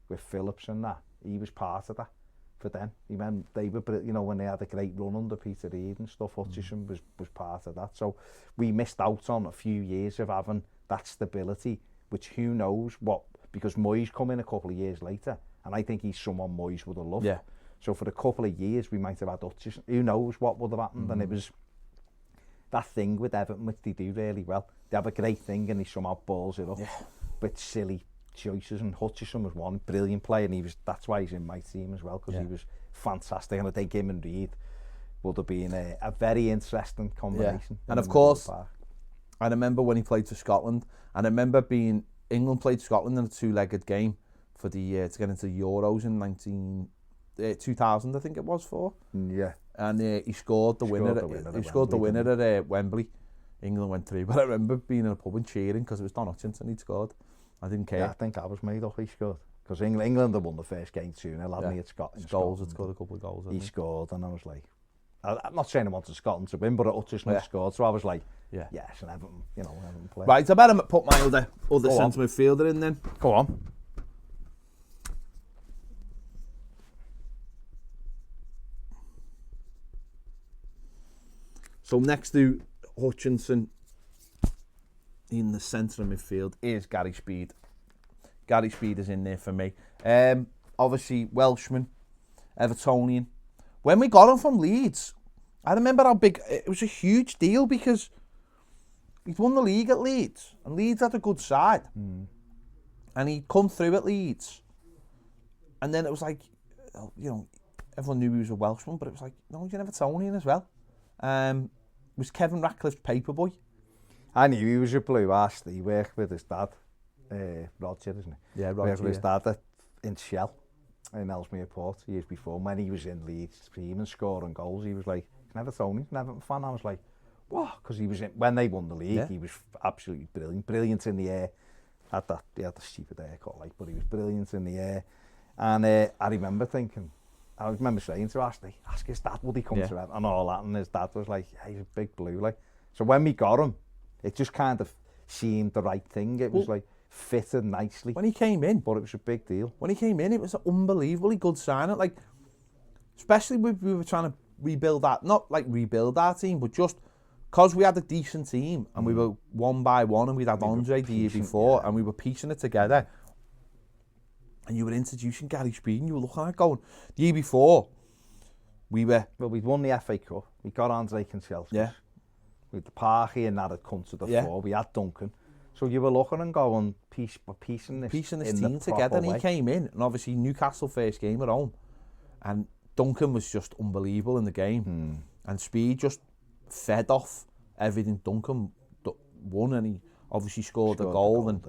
with Phillips and that, he was part of that for them. They were, you know, when they had a great run under Peter Reid and stuff, Hutchison was part of that. So we missed out on a few years of having that stability, which who knows what, because Moyes come in a couple of years later, and I think he's someone Moyes would have loved. Yeah. So for a couple of years we might have had Hutchison. Who knows what would have happened? And it was that thing with Everton, which they do really well. They have a great thing and he somehow balls it up. Yeah. But silly choices, and Hutchison was one brilliant player, and that's why he's in my team as well, because he was fantastic, and I think him and Reid would have been a very interesting combination. And of course, I remember when he played for Scotland, and I remember England played Scotland in a 2-legged game for the to get into the Euros in 2000, I think it was for. Yeah. And he scored the winner. He scored the winner at Wembley. England went through, but I remember being in a pub and cheering because it was Don Hutchinson he'd scored. I didn't care. Yeah, I think I was made up he scored. Because England had won the first game 2-0, hadn't he? Goals, had scored a couple of goals. He scored, and I was like, I'm not saying I wanted Scotland to win, but Hutchison scored, so I was like, yes, and Everton, Everton play. Right, I better put my other centre midfielder in then. Go on. So next to Hutchinson in the centre of midfield is Gary Speed. Gary Speed is in there for me. Obviously, Welshman, Evertonian. When we got him from Leeds, I remember how big... It was a huge deal because he'd won the league at Leeds, and Leeds had a good side. And he'd come through at Leeds. And then it was like, everyone knew he was a Welshman, but it was like, no, he's an Evertonian as well. Was Kevin Ratcliffe's paperboy. I knew he was a blue arse. He worked with his dad, Roger, isn't he? Yeah, Roger. Worked with his dad in Shell in Ellesmere Port years before. When he was in Leeds team and scoring goals, he was like, an Evertonian, an Everton fan. I was like, what? Because he was when they won the league, he was absolutely brilliant in the air. He had the stupid haircut, but he was brilliant in the air. And I remember thinking, I remember saying to Ashley, ask his dad would he come to Everton and all that, and his dad was like, yeah, he's a big blue, like. So when we got him, it just kind of seemed the right thing. It was like fitted nicely. When he came in, but it was a big deal. When he came in, it was an unbelievably good signing. Like, especially when we were trying to rebuild that, not like rebuild our team, but just because we had a decent team and we were one by one, and we'd had Andre the year before, and we were piecing it together. And you were introducing Gary Speed, and you were looking at going, the year before, we'd won the FA Cup. We got Andre Cancelo. Yeah. With the Parky and that had come to the fore. We had Duncan. So you were looking and going, piecing this team together, and he came in, and obviously Newcastle first game at home, and Duncan was just unbelievable in the game, and Speed just fed off everything Duncan won, and he obviously scored a goal and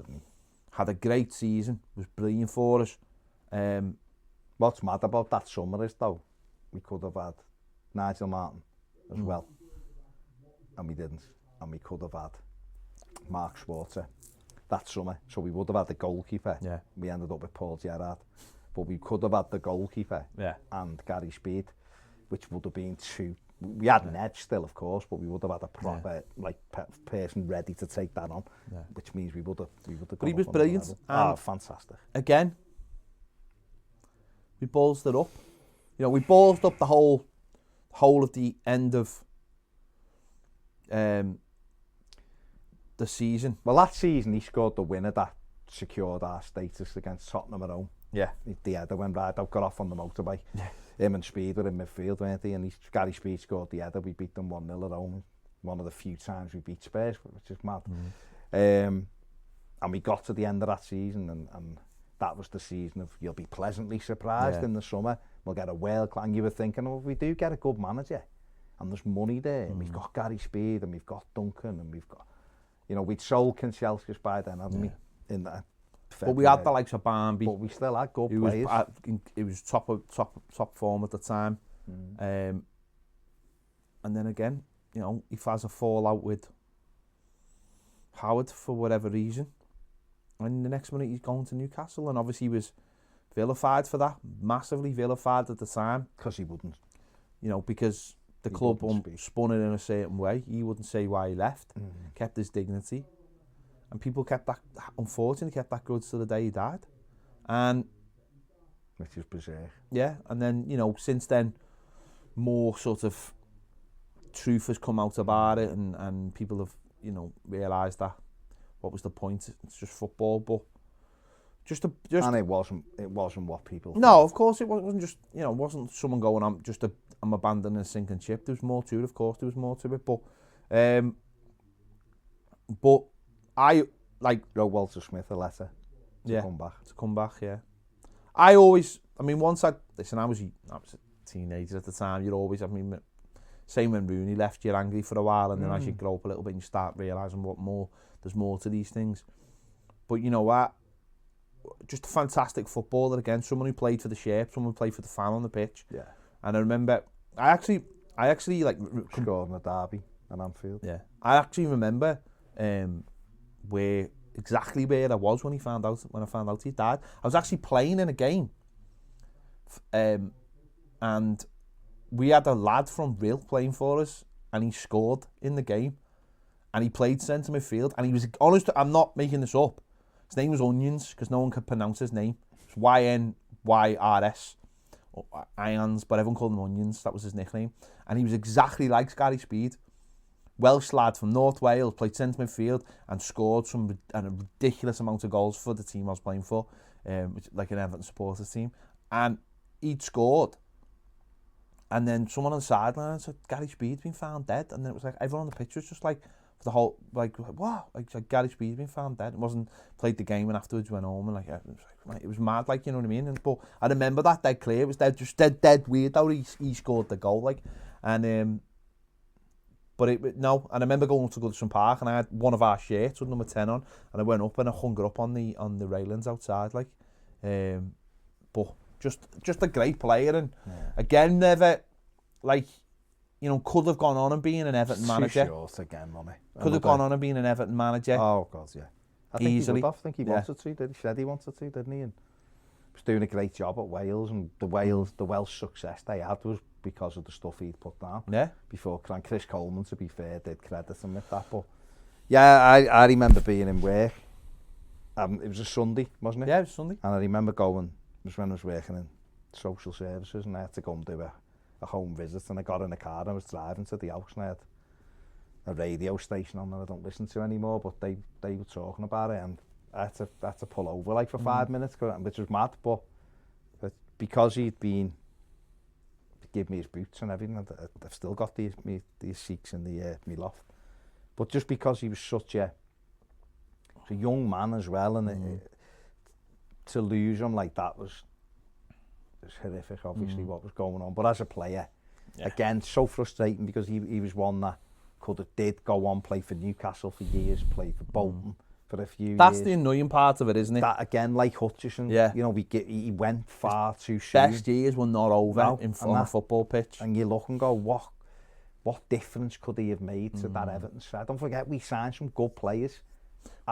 had a great season. Was brilliant for us. What's mad about that summer is though, we could have had Nigel Martin as well, and we didn't, and we could have had Mark Schwarzer that summer, so we would have had the goalkeeper. Yeah. We ended up with Paul Gerrard, but we could have had the goalkeeper and Gary Speed, which would have been two. We had an edge still, of course, but we would have had a proper person ready to take that on, which means we would have. But he was brilliant. Fantastic. Again, we ballsed it up. You know, we ballsed up the whole of the end of the season. Well, that season he scored the winner that secured our status against Tottenham at home. Yeah. The header went right out, got off on the motorbike. Yeah. Him and Speed were in midfield, weren't they? And Gary Speed scored the header. We beat them 1-0 at home. One of the few times we beat Spurs, which is mad. And we got to the end of that season, and that was the season of you'll be pleasantly surprised in the summer. We'll get a world-class. And you were thinking, oh, we do get a good manager, and there's money there, and we've got Gary Speed, and we've got Duncan, and we've got, you know, we'd sold Cancelo by then, hadn't we? In that. But we had the likes of Barnby. But we still had good players. He was top form at the time. And then again, you know, he has a fallout with Howard for whatever reason. And the next minute he's going to Newcastle, and obviously he was vilified for that, massively vilified at the time. Because he wouldn't. You know, because the club spun it in a certain way. He wouldn't say why he left, kept his dignity. And people kept that, unfortunately, kept that grudge to the day he died. And which is bizarre. Yeah, and then, you know, since then, more sort of truth has come out about it, and people have, you know, realised that what was the point? It's just football, but just and it wasn't what people no thought. Of course it wasn't just, you know, it wasn't someone going, I'm abandoning a sinking ship. There was more to it, of course there was more to it, but I wrote Walter Smith a letter to come back. I always, I mean, I was a teenager at the time. You're always, I mean, same when Rooney left, you're angry for a while, and then as you grow up a little bit, you start realising there's more to these things. But you know what? Just a fantastic footballer again. Someone who played for the shape, someone who played for the fan on the pitch. Yeah. And I remember, I actually like scored in a derby at Anfield. Yeah. I actually remember where I was when I found out he died. I was actually playing in a game, and we had a lad from Real playing for us, and he scored in the game, and he played centre midfield, and he was, honest, I'm not making this up, his name was Onions, because no one could pronounce his name. It's Ynyrs, or Ions, but everyone called him Onions. That was his nickname, and he was exactly like Gary Speed. Welsh lad from North Wales, played centre midfield and scored a ridiculous amount of goals for the team I was playing for, like an Everton supporters team. And he'd scored. And then someone on the sideline said, Gary Speed's been found dead. And then it was like, everyone on the pitch was just like, for the whole, like wow, like Gary Speed's been found dead. It wasn't, played the game and afterwards went home, and it was mad, like, you know what I mean? But I remember that dead clear. It was dead weird how he scored the goal, like. And, but and I remember going to Goodison Park, and I had one of our shirts with number 10 on, and I went up and I hung it up on the railings outside, like. But just a great player, and again, never, like, you know, could have gone on and been an Everton manager. Short again, money. Could have gone on and been an Everton manager. Oh God, yeah. I think easily. He wanted to. He said he wanted to, didn't he? And doing a great job at Wales, and the Welsh success they had was because of the stuff he'd put down. Yeah. Before Chris Coleman, to be fair, did credit him with that. But yeah, I remember being in work. It was a Sunday, wasn't it? Yeah, it was Sunday. And I remember going, it was when I was working in social services, and I had to go and do a home visit, and I got in a car and I was driving to the house, and I had a radio station on that I don't listen to anymore, but they were talking about it, and I had to pull over like for 5 minutes, which was mad, but because he'd been give me his boots and everything, I've still got these seats in the me loft, but just because he was such a young man as well, and to lose him like that was horrific, obviously, what was going on. But as a player, again, so frustrating, because he was one that did go on, play for Newcastle for years, play for Bolton for a few years. That's the annoying part of it, isn't it? That, again, like Hutchison, you know, he went far too soon. Best years were not over on a football pitch. And you look and go, what difference could he have made to that Everton side? Don't forget, we signed some good players.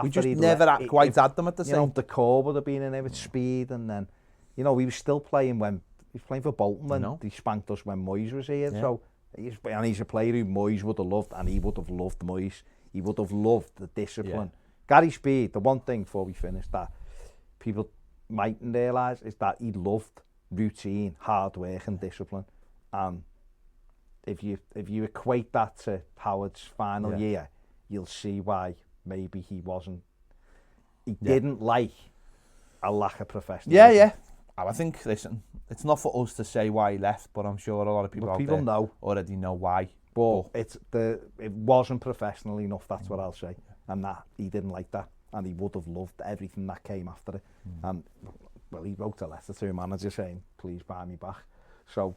We just never quite had them at the same. You know, the core would have been in there with speed, and then, you know, he was still playing when he was playing for Bolton when he spanked us when Moyes was here. Yeah. So, he's a player who Moyes would have loved, and he would have loved Moyes. He would have loved the discipline. Yeah. Gary Speed, the one thing before we finish that people mightn't realise is that he loved routine, hard work and discipline. And if you equate that to Howard's final year, you'll see why maybe he didn't like a lack of professionalism. Yeah. I think, listen, it's not for us to say why he left, but I'm sure a lot of people out there already know why. But it wasn't professional enough, that's what I'll say. And that he didn't like that, and he would have loved everything that came after it. And well, he wrote a letter to a manager saying, please buy me back. So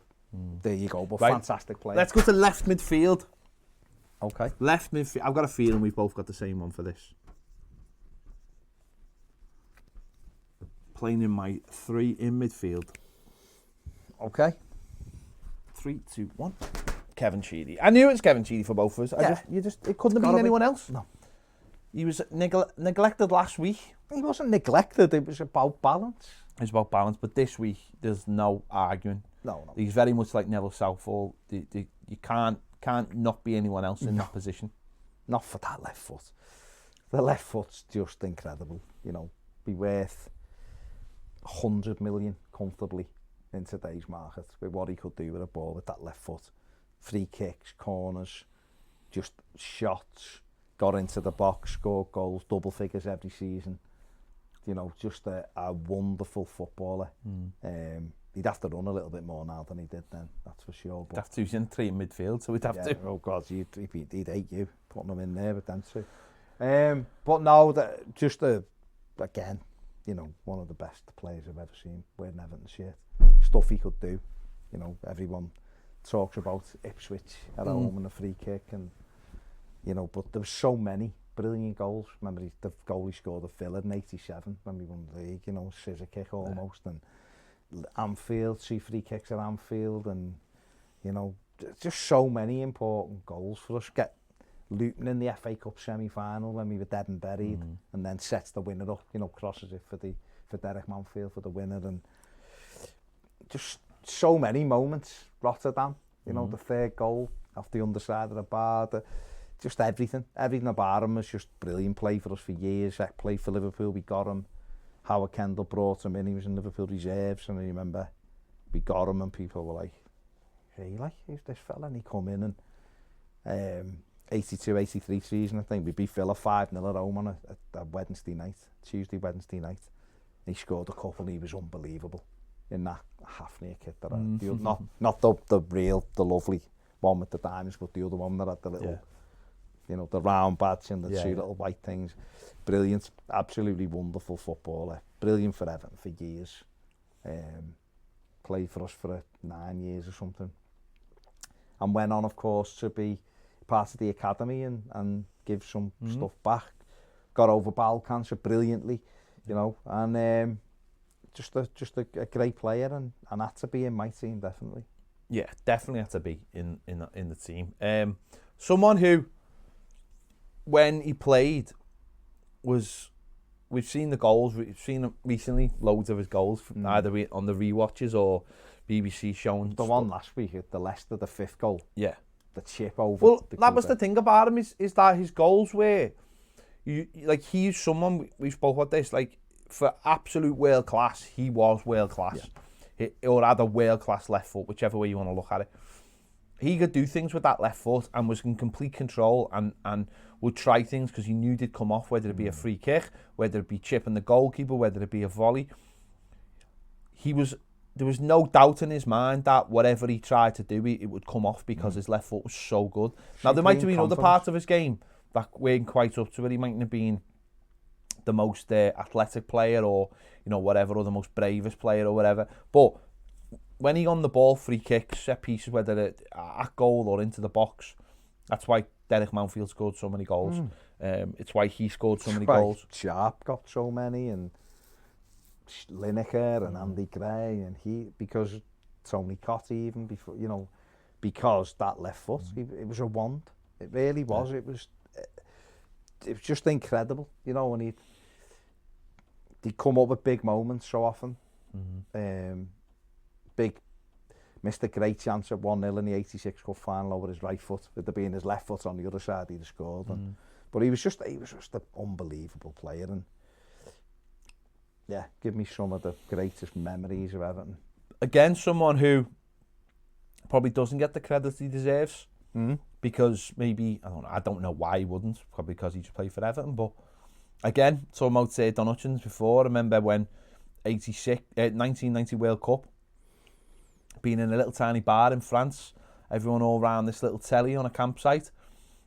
there you go, but fantastic player. Let's go to left midfield. Okay. Left midfield. I've got a feeling we've both got the same one for this. Playing in my 3 in midfield. Okay. 3, 2, 1. Kevin Sheedy. I knew it was Kevin Sheedy for both of us. It couldn't have been anyone else. No. He was neglected last week. He wasn't neglected. It was about balance. It's about balance, but this week there's no arguing. No. He's very much like Neville Southall. You can't not be anyone else in that position. Not for that left foot. The left foot's just incredible. You know, be worth 100 million comfortably in today's market with what he could do with a ball with that left foot. Free kicks, corners, just shots, got into the box, scored goals, double figures every season. You know, just a wonderful footballer. He'd have to run a little bit more now than he did then, that's for sure. But he'd have to in 3 in midfield, so he'd have to. Oh God, he'd hate you putting him in there with them two. But no, just again, you know, one of the best players I've ever seen wearing Everton shirt. Stuff he could do. You know, everyone talks about Ipswich at home and a free kick, and you know, but there were so many brilliant goals. Remember the goal he scored at Villa in '87 when we won the league, you know, scissor kick almost, and Anfield, 2 free kicks at Anfield, and you know, just so many important goals for us. Get Luton in the FA Cup semi-final when we were dead and buried, and then sets the winner up, you know, crosses it for Derek Manfield for the winner, and just so many moments. Rotterdam, you know, the 3rd goal off the underside of the bar, just everything about him was just brilliant. Played for us for years. Played for Liverpool, we got him. Howard Kendall brought him in, he was in Liverpool reserves, and I remember we got him and people were like, hey, like, who's this fella? And he come in, and 82-83 season, I think, we beat Villa 5-0 at home on a Wednesday night. He scored a couple, he was unbelievable in that Hafnia kit. Not the lovely one with the diamonds, but the other one that had the little, you know, the round badge and the 2 little white things. Brilliant, absolutely wonderful footballer. Brilliant for Everton for years. Played for us for 9 years or something. And went on, of course, to be part of the academy and give some stuff back. Got over bowel cancer brilliantly, you know, and just a great player, and had to be in my team, definitely. Yeah, definitely had to be in the team. Someone who, when he played, was we've seen the goals. We've seen recently loads of his goals, either on the rewatches or BBC showing. The one last week at the Leicester, the 5th goal. Yeah. The chip over. Well, the that was keeper. the thing about him is that his goals were, he's someone, we spoke about this, like, for absolute world class, he was world class. Yeah. Or had a world class left foot, whichever way you want to look at it. He could do things with that left foot and was in complete control and would try things because he knew they'd come off, whether it be a free kick, whether it be chipping the goalkeeper, whether it be a volley. There was no doubt in his mind that whatever he tried to do, it would come off because his left foot was so good. Now, there might have been other parts of his game that weren't quite up to it. He mightn't have been the most athletic player or, whatever, or the most bravest player or whatever. But when he on the ball, free kicks, set pieces, whether at goal or into the box, that's why Derek Mountfield scored so many goals. It's why he scored so many goals. Sharp got so many, and Lineker and Andy Gray, and because Tony Cottee even before, because that left foot, it was a wand. It really was. Yeah. It was just incredible, and he'd come up with big moments so often. Missed a great chance at 1-0 in the 86 Cup final over his right foot. With there being his left foot on the other side, he'd have scored. But he was just an unbelievable player, and give me some of the greatest memories of Everton. Again, someone who probably doesn't get the credit he deserves because maybe, I don't know why he wouldn't, probably because he just played for Everton. But again, someone out say Don Hutchins before. I remember when 1990 World Cup, being in a little tiny bar in France, everyone all around this little telly on a campsite,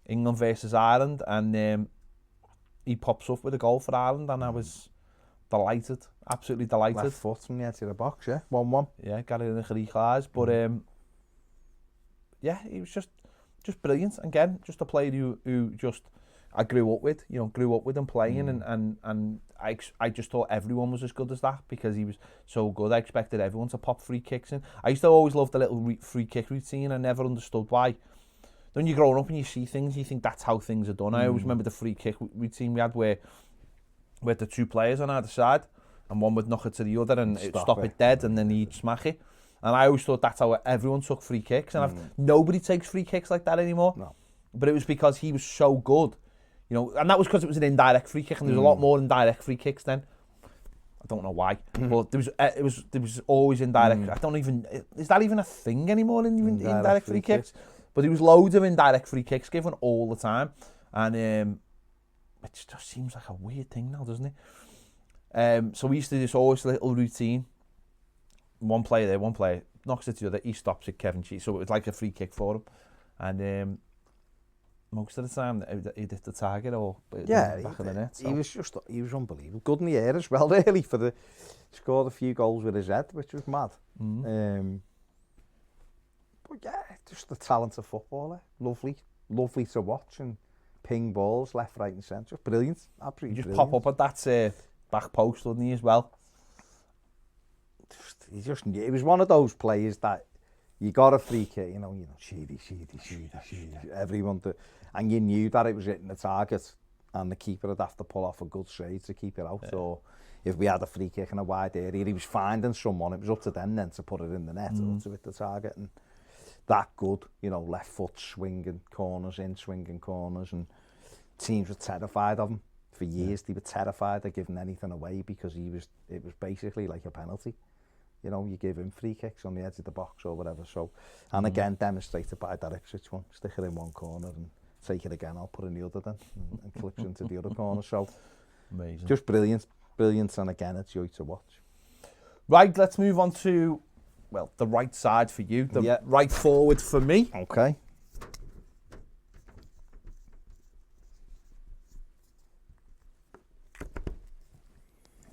England versus Ireland, and he pops up with a goal for Ireland, and I was delighted, absolutely delighted. Left foot from the edge of the box, 1-1. Yeah, Gary Lineker equalised, but he was just brilliant. Again, just a player who just I grew up with, him playing, and I just thought everyone was as good as that because he was so good. I expected everyone to pop free kicks in. I used to always love the little free kick routine. I never understood why. When you're growing up and you see things, you think that's how things are done. I always remember the free kick routine we had where the two players on either side, and one would knock it to the other and stop it dead, and then he'd smack it. And I always thought that's how everyone took free kicks, and nobody takes free kicks like that anymore. No. But it was because he was so good. And that was because it was an indirect free kick, and there was a lot more indirect free kicks then. I don't know why, but there was always indirect. I don't even, is that even a thing anymore in indirect free kicks? But there was loads of indirect free kicks given all the time, and it just seems like a weird thing now, doesn't it? So we used to do this always little routine. One player there, one player knocks it to the other, he stops it, Kevin Cheese. So it was like a free kick for him, and most of the time he hit the target or back of the net. So. He was unbelievable. Good in the air as well, really. Scored a few goals with his head, which was mad. But just the talent of footballer. Lovely to watch and ping balls left, right, and centre. Brilliant, absolutely. Just pop up at that back post, wouldn't he, as well? He was one of those players that you got a free kick, Sheedy, everyone, and you knew that it was hitting the target, and the keeper would have to pull off a good save to keep it out. Yeah. Or if we had a free kick in a wide area, he was finding someone. It was up to them then to put it in the net or to hit the target, and that good, left foot swinging corners, and teams were terrified of him for years. They were terrified of giving anything away because it was basically like a penalty. You give him free kicks on the edge of the box or whatever. So, and again, demonstrated by that Ipswich one. Stick it in one corner and take it again. I'll put it in the other then and clips into the other corner. So, amazing. Just brilliant. And again, a joy to watch. Right, let's move on to, the right side for you. The right forward for me. Okay.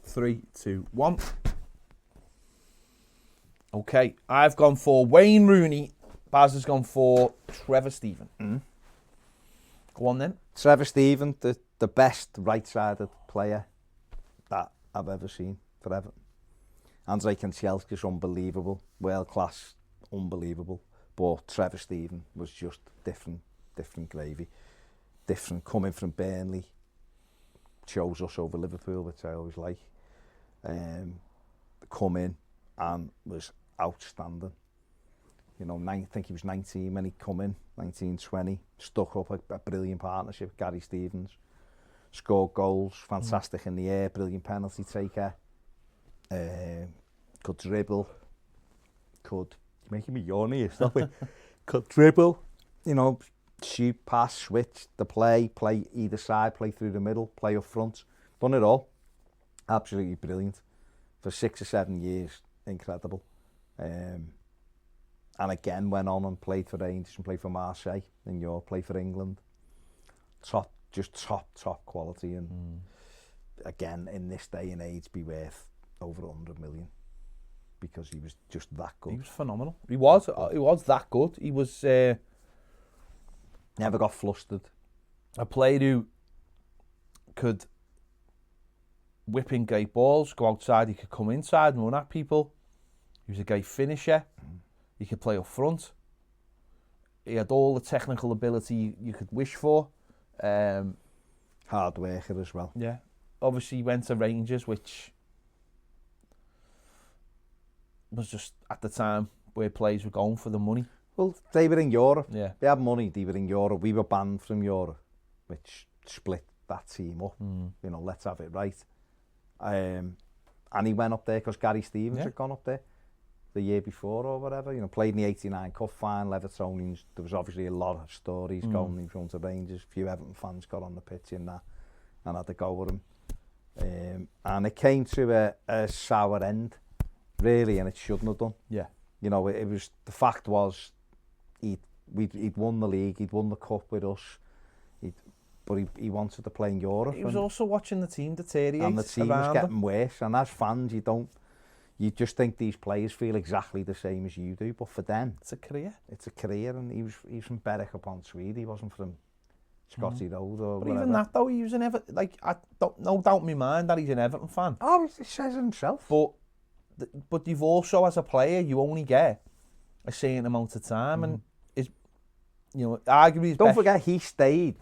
Three, two, one. Okay, I've gone for Wayne Rooney. Baz has gone for Trevor Steven. Go on then. Trevor Steven, the best right-sided player that I've ever seen for Everton. Andrei Kanchelskis, unbelievable. World class, unbelievable. But Trevor Steven was just different gravy. Different, coming from Burnley. chose us over Liverpool, which I always like. Come in and was outstanding. You know, I think he was 19 when he come in, 19, 20, stuck up a brilliant partnership with Gary Stevens, scored goals, fantastic in the air, brilliant penalty taker, could dribble, could, making me yawn here, stop it, could dribble, you know, shoot, pass, switch, the play either side, play through the middle, play up front, done it all, absolutely brilliant, for 6 or 7 years, incredible. And again went on and played for Rangers and played for Marseille in Europe, played for England. Top quality, and again in this day and age be worth over 100 million because he was just that good. He was phenomenal. He was that good. He was never got flustered. A player who could whip in great balls, go outside, he could come inside and run at people. He was a great finisher. He could play up front. He had all the technical ability you could wish for. Hard worker as well. Yeah. Obviously, he went to Rangers, which was just, at the time, where players were going for the money. Well, they were in Europe. Yeah. They had money, they were in Europe. We were banned from Europe, which split that team up. You know, let's have it right. And he went up there because Gary Stevens had gone up there the year before or whatever, you know, played in the 89 Cup final, Evertonians. There was obviously a lot of stories going in front of Rangers. A few Everton fans got on the pitch in that and had a go with him. And it came to a sour end, really, and it shouldn't have done. Yeah. You know, it was, the fact was, he'd won the league, he'd won the cup with us, but he wanted to play in Europe. He was also watching the team deteriorate. And the team was getting worse, and as fans, you just think these players feel exactly the same as you do, but for them, it's a career. It's a career, and he was from Berwick upon Tweed. He wasn't from Scotty Road or but whatever. Even that though, he was an Everton. Like, no doubt in my mind that he's an Everton fan. Oh, he says it himself. But you've also, as a player, you only get a certain amount of time, and is, you know, arguably don't forget he stayed.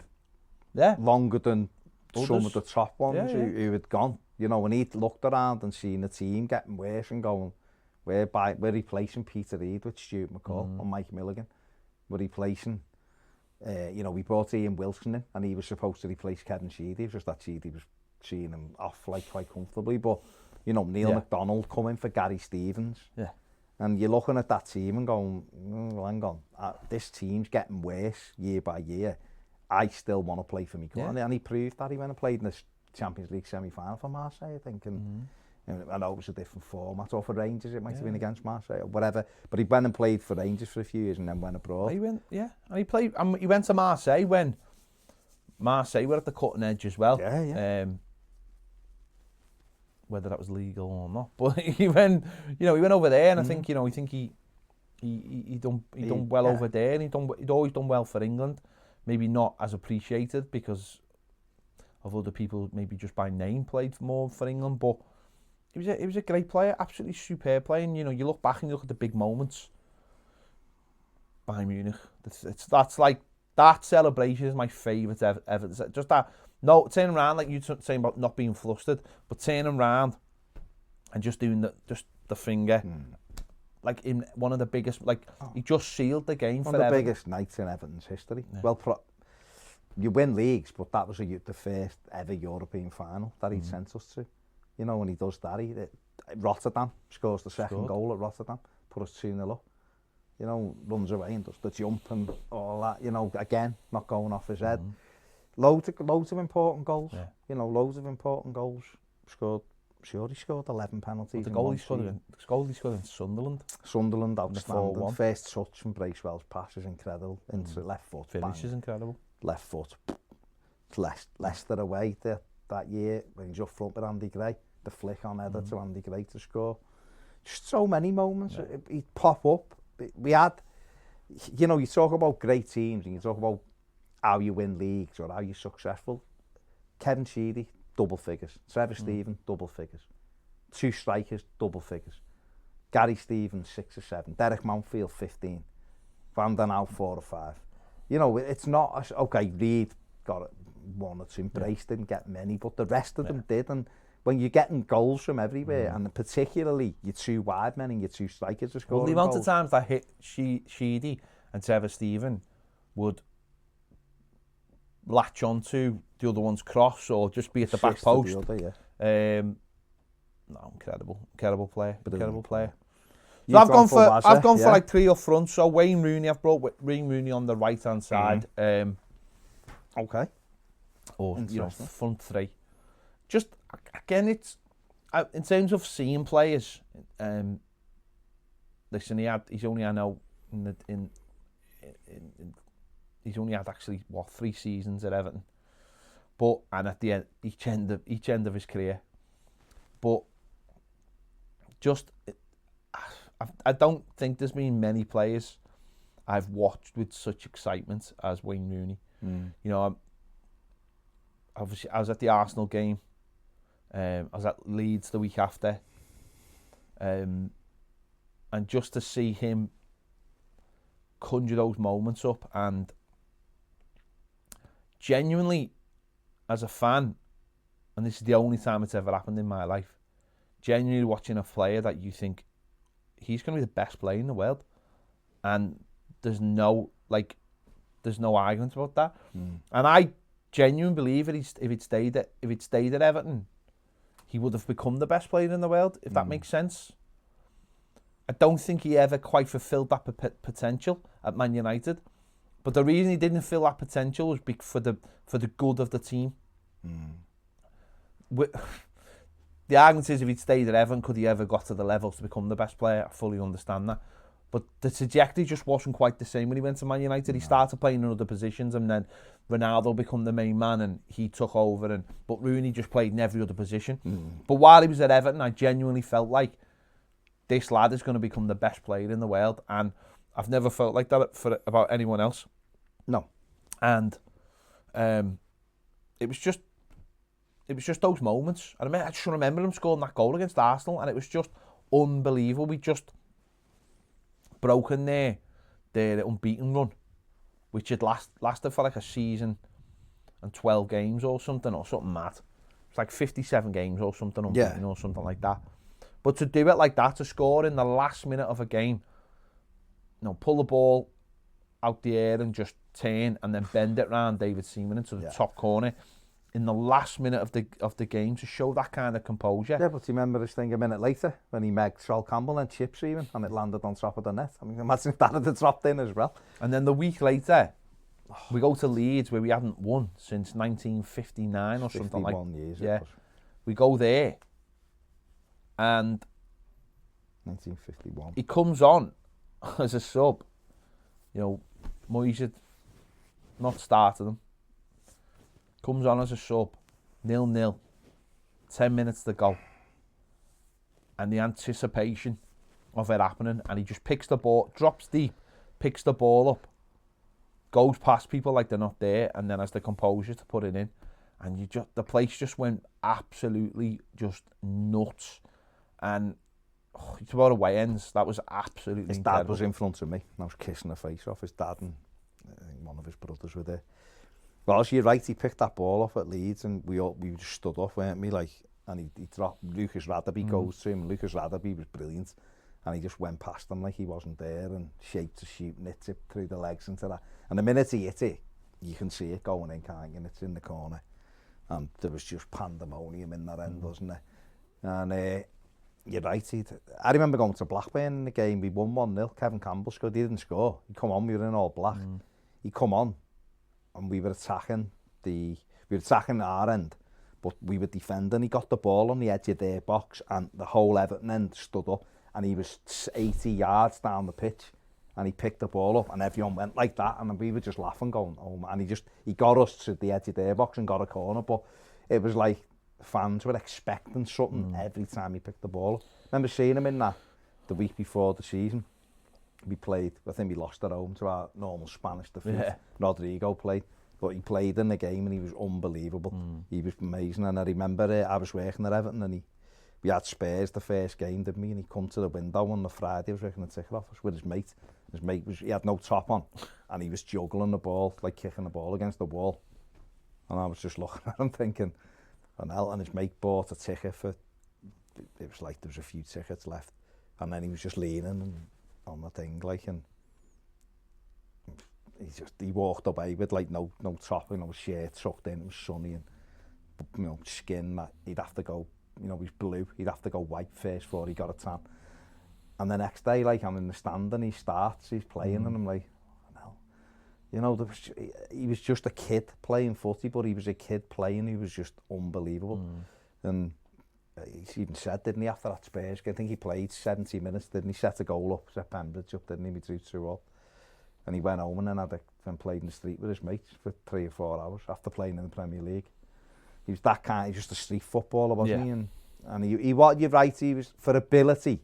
Yeah. Longer than Others. Some of the top ones Yeah, who had gone. You know, when he'd looked around and seen the team getting worse and going, we're replacing Peter Reid with Stuart McCall and Mike Milligan. We're replacing, you know, we brought Ian Wilson in and he was supposed to replace Kevin Sheedy. It was just that Sheedy was seeing him off like quite comfortably. But, you know, Neil McDonald coming for Gary Stevens. Yeah. And you're looking at that team and going, well, hang on, this team's getting worse year by year. I still want to play for me. Yeah. And he proved that. He went and played in the Champions League semi-final for Marseille, I think. And I know it was a different format. Or for Rangers, it might have been against Marseille or whatever. But he went and played for Rangers for a few years and then went abroad. He went, and he played. He went to Marseille when Marseille were at the cutting edge as well. Yeah. Whether that was legal or not, but he went over there, and I think, I think he done well over there, and he'd always done well for England. Maybe not as appreciated because of other people, maybe just by name played more for England, but he was a great player, absolutely superb player. And, you look back and you look at the big moments. Bayern Munich, that's like, that celebration is my favourite ever. Just that, no, turning around, like you saying about not being flustered, but turning around and just doing the finger. Like in one of the biggest, he just sealed the game for Everton. One of the biggest nights in Everton's history. Yeah. Well, you win leagues, but that was the first ever European final that he sent us to. You know, when he does that, Rotterdam scores the second goal at Rotterdam, put us 2-0 up. You know, runs away and does the jump and all that. You know, again, not going off his head. Loads of important goals. Yeah. You know, loads of important goals. He scored 11 penalties. The goal he scored in Sunderland. Sunderland, outstanding. First touch from Bracewell's pass is incredible. Into left foot. Finish is incredible. Left foot. Leicester away that year when he's up front with Andy Gray. The flick on header to Andy Gray to score. Just so many moments. Yeah. He'd pop up. We had, you talk about great teams and you talk about how you win leagues or how you're successful. Kevin Sheedy, double figures. Trevor Stephen, double figures. 2 strikers, double figures. Gary Stevens, 6 or 7. Derek Mountfield, 15. Van den Houw, 4 or 5. It's not, okay, Reid got it, one or two. Brace didn't get many, but the rest of them did. And when you're getting goals from everywhere, and particularly your two wide men and your two strikers are scoring the amount goals. of times that hit Sheedy and Trevor Stephen would latch onto the other one's cross or just be at the back post. The other, No, incredible player. Incredible player. So You've I've gone for Wazza, I've gone for like three up front. So Wayne Rooney, I've brought Wayne Rooney on the right hand side. Okay. Or front three. Just again, it's in terms of seeing players. Listen, he's only had actually 3 seasons at Everton, and at the end, each end of his career. But just, I don't think there's been many players I've watched with such excitement as Wayne Rooney. You know, obviously I was at the Arsenal game. I was at Leeds the week after. And just to see him conjure those moments up, and genuinely, as a fan, and this is the only time it's ever happened in my life, genuinely watching a player that you think he's going to be the best player in the world, and there's no argument about that. And I genuinely believe if he'd stayed at Everton, he would have become the best player in the world, if that makes sense. I don't think he ever quite fulfilled that potential at Man United, but the reason he didn't fulfill that potential was for the good of the team. The argument is, if he'd stayed at Everton, could he ever got to the levels to become the best player? I fully understand that. But the trajectory just wasn't quite the same when he went to Man United. He started playing in other positions, and then Ronaldo became the main man and he took over. But Rooney just played in every other position. But while he was at Everton, I genuinely felt like this lad is going to become the best player in the world. And I've never felt like that about anyone else. No. And it was just those moments. I just remember him scoring that goal against Arsenal, and it was just unbelievable. We just broken their unbeaten run, which had lasted for like a season and 12 games or something mad. It's like 57 games or something unbeaten or something like that. But to do it like that, to score in the last minute of a game, pull the ball out the air and just turn and then bend it round David Seaman into the top corner in the last minute of the game, to show that kind of composure. Yeah, but you remember this thing a minute later when he megged Sol Campbell and chips even, and it landed on top of the net. I mean, imagine if that had dropped in as well. And then the week later, we go to Leeds, where we hadn't won since 1959 or something like that. 51 years. Yeah, we go there, and 1951. He comes on as a sub. Moyes had not started him. Comes on as a sub, 0-0, 10 minutes to go. And the anticipation of it happening, and he just picks the ball, drops deep, picks the ball up, goes past people like they're not there, and then has the composure to put it in. And the place just went absolutely just nuts. And it's about away ends. That was absolutely His incredible. dad was in front of me, and I was kissing the face off. His dad and one of his brothers were there. Well, you're right, he picked that ball off at Leeds, and we just stood up, weren't we? And he dropped, Lucas Radaby goes to him. Lucas Radaby was brilliant, and he just went past him like he wasn't there, and shaped to shoot, and hit it through the legs into that. And the minute he hit it, you can see it going in, can't you? And it's in the corner. And there was just pandemonium in that end, wasn't there? And you're right, I remember going to Blackburn in the game, we won 1-0, Kevin Campbell scored, he didn't score. He come on, we were in all black. He come on, and we were attacking our end, but we were defending. He got the ball on the edge of their box, and the whole Everton end stood up, and he was 80 yards down the pitch, and he picked the ball up, and everyone went like that, and we were just laughing, going, oh man, he got us to the edge of their box and got a corner, but it was like fans were expecting something every time he picked the ball up. I remember seeing him in that the week before the season. We played, I think we lost at home to our normal Spanish defeat. Yeah. Rodrigo played, but he played in the game and he was unbelievable. He was amazing. And I remember I was working at Everton, and we had Spurs the first game, didn't we? And he come to the window on the Friday, I was working in the ticket office with his mate. His mate he had no top on, and he was juggling the ball, like kicking the ball against the wall. And I was just looking at him thinking, and his mate bought a ticket for, it was like there was a few tickets left. And then he was just leaning on the thing, like, and he walked away with like no top, shirt tucked in, it was sunny, and skin that he'd have to go, he's blue, he'd have to go white first before he got a tan. And the next day, like, I'm in the stand and he's playing, and I'm like, well, he was just a kid playing footy, but he was a kid playing, he was just unbelievable. And he even said, didn't he, after that Spurs game, I think he played 70 minutes, didn't he, set a goal up, set Pembridge up, didn't he, we 2-2 up. And he went home and then played in the street with his mates for 3 or 4 hours after playing in the Premier League. He was that kind, just a street footballer, wasn't he? And he what you're right, he was, for ability,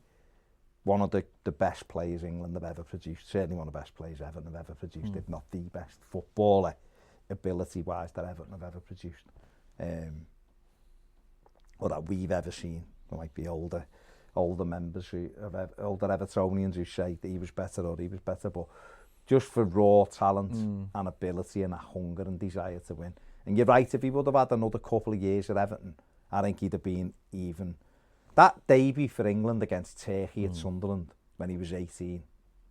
one of the best players England have ever produced. Certainly one of the best players Everton have ever produced, if not the best footballer, ability-wise, that Everton have ever produced. Or that we've ever seen. There might be older members, older Evertonians who say that he was better or he was better, but just for raw talent and ability and a hunger and desire to win. And you're right, if he would have had another couple of years at Everton, I think he'd have been even. That debut for England against Turkey at Sunderland when he was 18,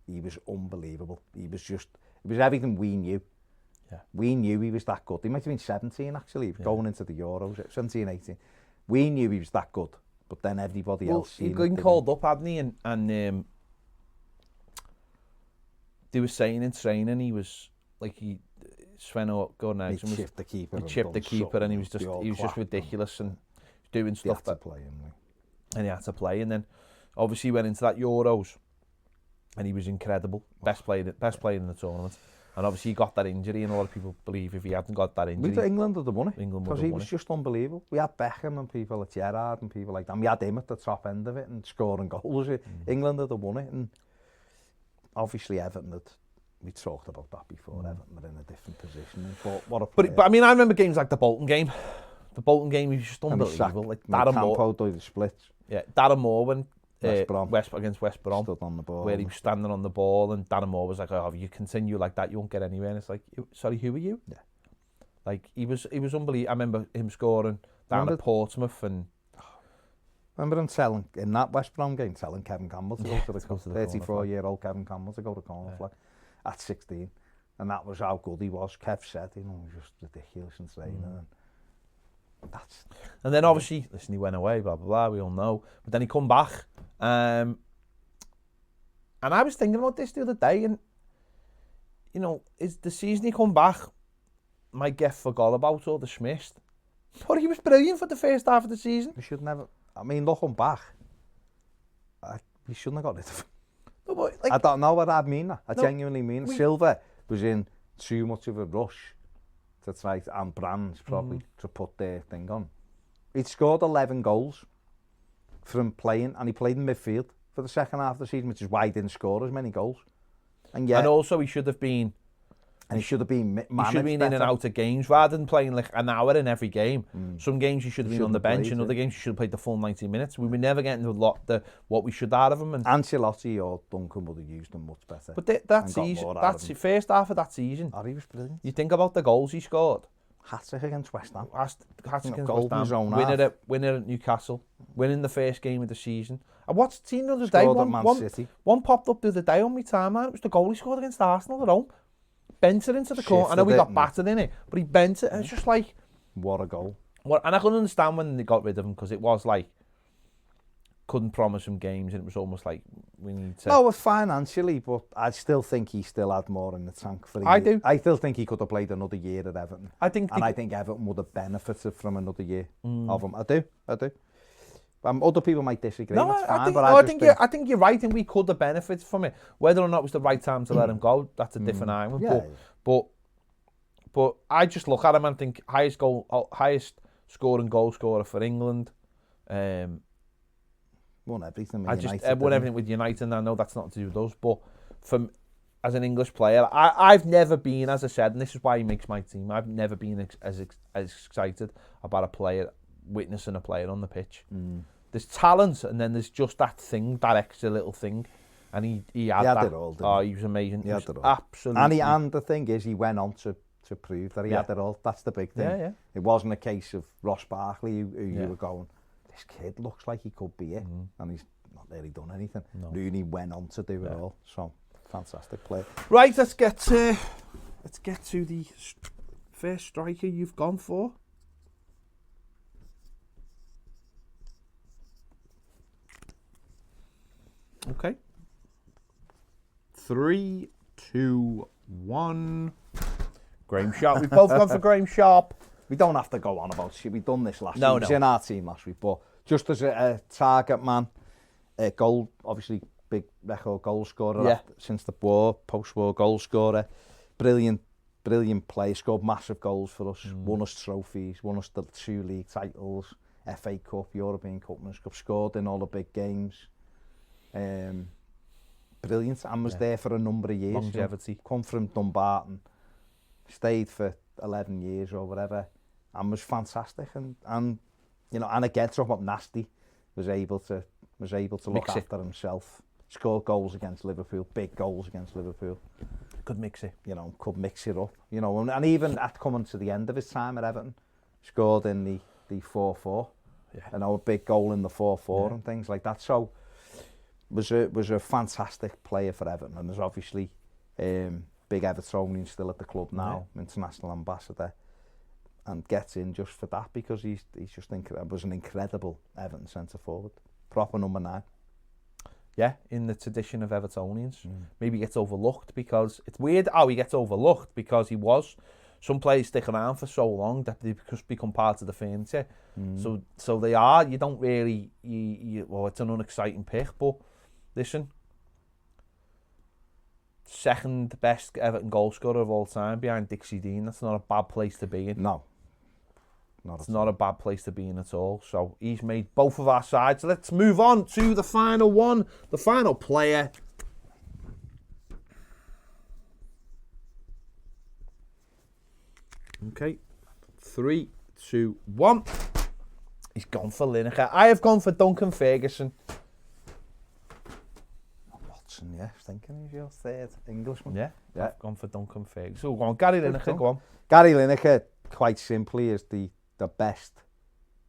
he was unbelievable. It was everything we knew. Yeah. We knew he was that good. He might have been 17 actually, he was going into the Euros, 17, 18. We knew he was that good, but then everybody else. He'd been called up, hadn't he? And they were saying in training he was like Sven Goran He chipped the keeper. He chipped the keeper, and he was just ridiculous and doing stuff that. And he had to play, and then obviously he went into that Euros, and he was incredible, best player in the tournament. And obviously he got that injury, and a lot of people believe if he hadn't got that injury, England would have won it. Because he was just unbelievable. We had Beckham and people like Gerrard and people like that. And we had him at the top end of it and scoring goals. England would have won it, and obviously Everton we talked about that before. Everton were in a different position. But I mean, I remember games like the Bolton game. The Bolton game was just unbelievable. Like Darren Moore, the splits. Yeah, Darren Moore when against West Brom, stood on the ball, where he was standing on the ball, and Darren Moore was like, "Oh, if you continue like that, you won't get anywhere." And it's like, "Sorry, who are you?" Yeah, like he was unbelievable. I remember him scoring down at Portsmouth, and remember him telling in that West Brom game, telling Kevin Campbell to go to the 34-year-old Kevin Campbell to go to corner flag at 16, and that was how good he was. Kev said, he was just ridiculous in training. And then obviously, listen, he went away, blah, blah, blah, we all know. But then he come back. And I was thinking about this the other day, and, is the season he come back might get forgot about or dismissed. But he was brilliant for the first half of the season. We should never, looking back, we shouldn't have got rid of him. No, but, like, I don't know what I mean. I genuinely mean. Silva was in too much of a rush to try, and Brands probably, to put their thing on. He'd scored 11 goals from playing, and he played in midfield for the second half of the season, which is why he didn't score as many goals. And also he should have been And he should have been managed He should have been better. in and out of games rather than playing like an hour in every game. Some games he should have been on the bench, and other games he should have played the full 90 minutes. We were never getting what we should out of him. And Ancelotti or Duncan would have used him much better. But that season, that's the first half of that season. Oh, he was brilliant. You think about the goals he scored. Hat-trick against West Ham. Hat-trick against West Ham. Winner at Newcastle. Winning the first game of the season. I watched the team the other day. One popped up the other day on my timeline. It was the goal he scored against Arsenal at home. Bent it into the corner. I know we got battered in it, but he bent it, and it's just like, what a goal. And I couldn't understand when they got rid of him, because it was like, couldn't promise him games, and it was almost like, we need to... No, financially, but I still think he still had more in the tank for I do. I still think he could have played another year at Everton. I think Everton would have benefited from another year of him. I do. Other people might disagree. No, that's fine, I think you're right, and we could have benefited from it. Whether or not it was the right time to let him go, that's a different argument. Yeah. But I just look at him and think highest scoring goal scorer for England. Won everything. Won everything with United, and I know that's not to do with us. But as an English player, I've never been, as I said, and this is why he makes my team. I've never been as excited about a player, witnessing a player on the pitch. There's talent, and then there's just that thing, that extra little thing, and he had that. It all, oh, he was amazing. He had it all. Absolutely. And the thing is, he went on to to prove that he had it all. That's the big thing. Yeah, yeah. It wasn't a case of Ross Barkley who you were going, this kid looks like he could be it, and he's not really done anything. No. Rooney went on to do it all. So fantastic play. Right, let's get to the first striker you've gone for. Okay. 3, 2, 1. Graham Sharp. We've both gone for Graham Sharp. We don't have to go on about shit. We've done this last week. No. He was in our team last week, but just as a target man, goal, obviously big record goal scorer since the war, post-war goal scorer. Brilliant player, scored massive goals for us, won us trophies, won us the 2 league titles, FA Cup, European Cup, Cup, scored in all the big games. Brilliant, and was there for a number of years. Longevity. Come from Dumbarton, stayed for 11 years or whatever, and was fantastic. And you know, and again, talking about nasty, was able to look after himself. Scored goals against Liverpool, big goals against Liverpool. Could mix it. You know, could mix it up. You know, and even at coming to the end of his time at Everton, scored in the 4-4. Yeah. You know, a big goal in the 4-4 and things like that. So was a fantastic player for Everton, and there's obviously big Evertonian still at the club now, international ambassador, and gets in just for that because he's just was an incredible Everton centre forward, proper number 9. Yeah, in the tradition of Evertonians. Maybe he gets overlooked because it's weird how he gets overlooked because he was. Some players stick around for so long that they just become part of the furniture. So they are. You don't really. Well, it's an unexciting pick, but listen. Second best Everton goal scorer of all time behind Dixie Dean. That's not a bad place to be in. No. It's not a bad place to be in at all. So he's made both of our sides. Let's move on to the final one, the final player. Okay, 3, 2, 1. He's gone for Lineker. I have gone for Duncan Ferguson. Watson, yeah, thinking he's your third Englishman. Yeah. I've gone for Duncan Ferguson. So go on, Gary Lineker, go on. Gary Lineker, quite simply, is the best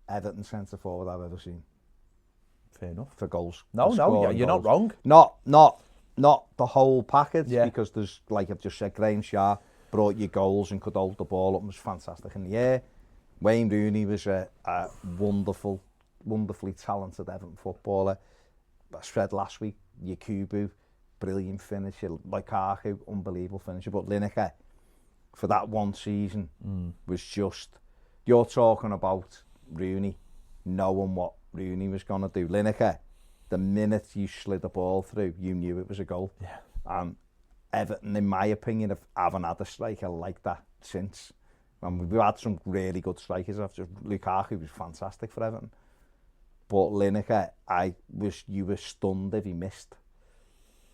Everton centre forward I've ever seen. Fair enough. For goals. No, you're not wrong. Not the whole package, because there's, like I've just said, Graham Sharp brought you goals and could hold the ball up and was fantastic in the air. Wayne Rooney was a wonderfully talented Everton footballer. I said last week, Yakubu, brilliant finisher. Lukaku, unbelievable finisher. But Lineker, for that one season, was just... You're talking about Rooney, knowing what Rooney was going to do. Lineker, the minute you slid the ball through, you knew it was a goal. Yeah. Everton, in my opinion, haven't had a striker like that since. And we've had some really good strikers. Lukaku was fantastic for Everton. But Lineker, you were stunned if he missed.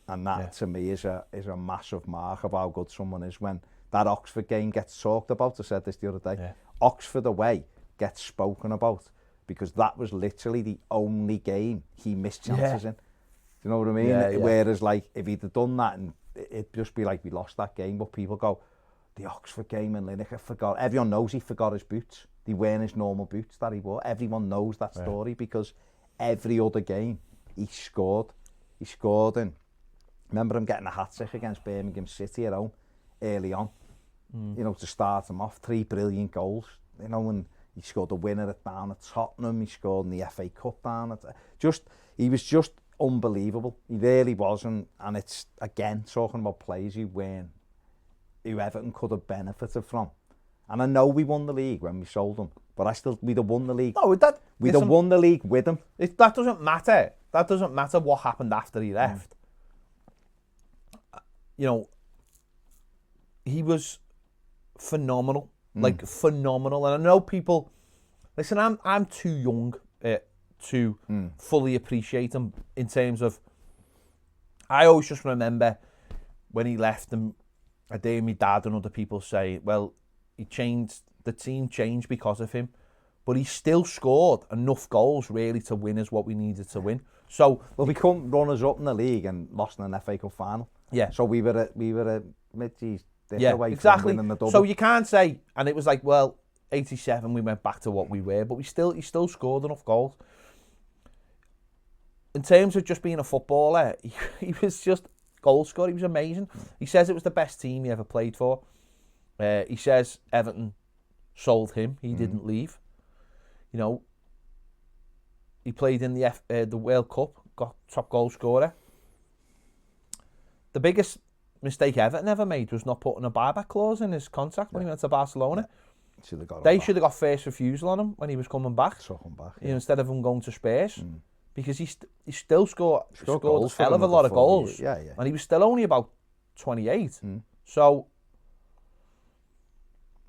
And that, to me, is a massive mark of how good someone is when that Oxford game gets talked about. I said this the other day. Yeah. Oxford away gets spoken about because that was literally the only game he missed chances in. Do you know what I mean? Yeah. Whereas, like, if he'd have done that, and it'd just be like we lost that game, but people go, the Oxford game, and Lineker forgot. Everyone knows he forgot his boots. They weren't his normal boots that he wore. Everyone knows that story because every other game he scored. He scored, and remember him getting a hat-trick against Birmingham City at home early on. You know, to start him off, 3 brilliant goals, you know, and he scored a winner down at Tottenham, he scored in the FA Cup down at... He was just unbelievable. He really was, and it's, again, talking about players who Everton could have benefited from. And I know we won the league when we sold him, but we'd have won the league. No, we'd have won the league with him. That doesn't matter. That doesn't matter what happened after he left. You know, he was... phenomenal, like phenomenal. And I know people, listen, I'm too young to fully appreciate him in terms of, I always just remember when he left and I hear my dad and other people say, well, the team changed because of him, but he still scored enough goals really to win us what we needed to win. So, well, we couldn't run us up in the league and lost in an FA Cup final. Yeah. So we were a differ away exactly. from winning the double. So you can't say, and it was like, well, 87, we went back to what we were, but he still scored enough goals. In terms of just being a footballer, he was just goal scorer. He was amazing. He says it was the best team he ever played for. He says Everton sold him. He didn't leave. You know, he played in the World Cup, got top goal scorer. The biggest mistake Everton ever made was not putting a buyback clause in his contract when he went to Barcelona. They should have got first refusal on him when he was coming back. You know, instead of him going to Spurs. Because he still scored a hell of a lot of goals. And he was still only about 28. So...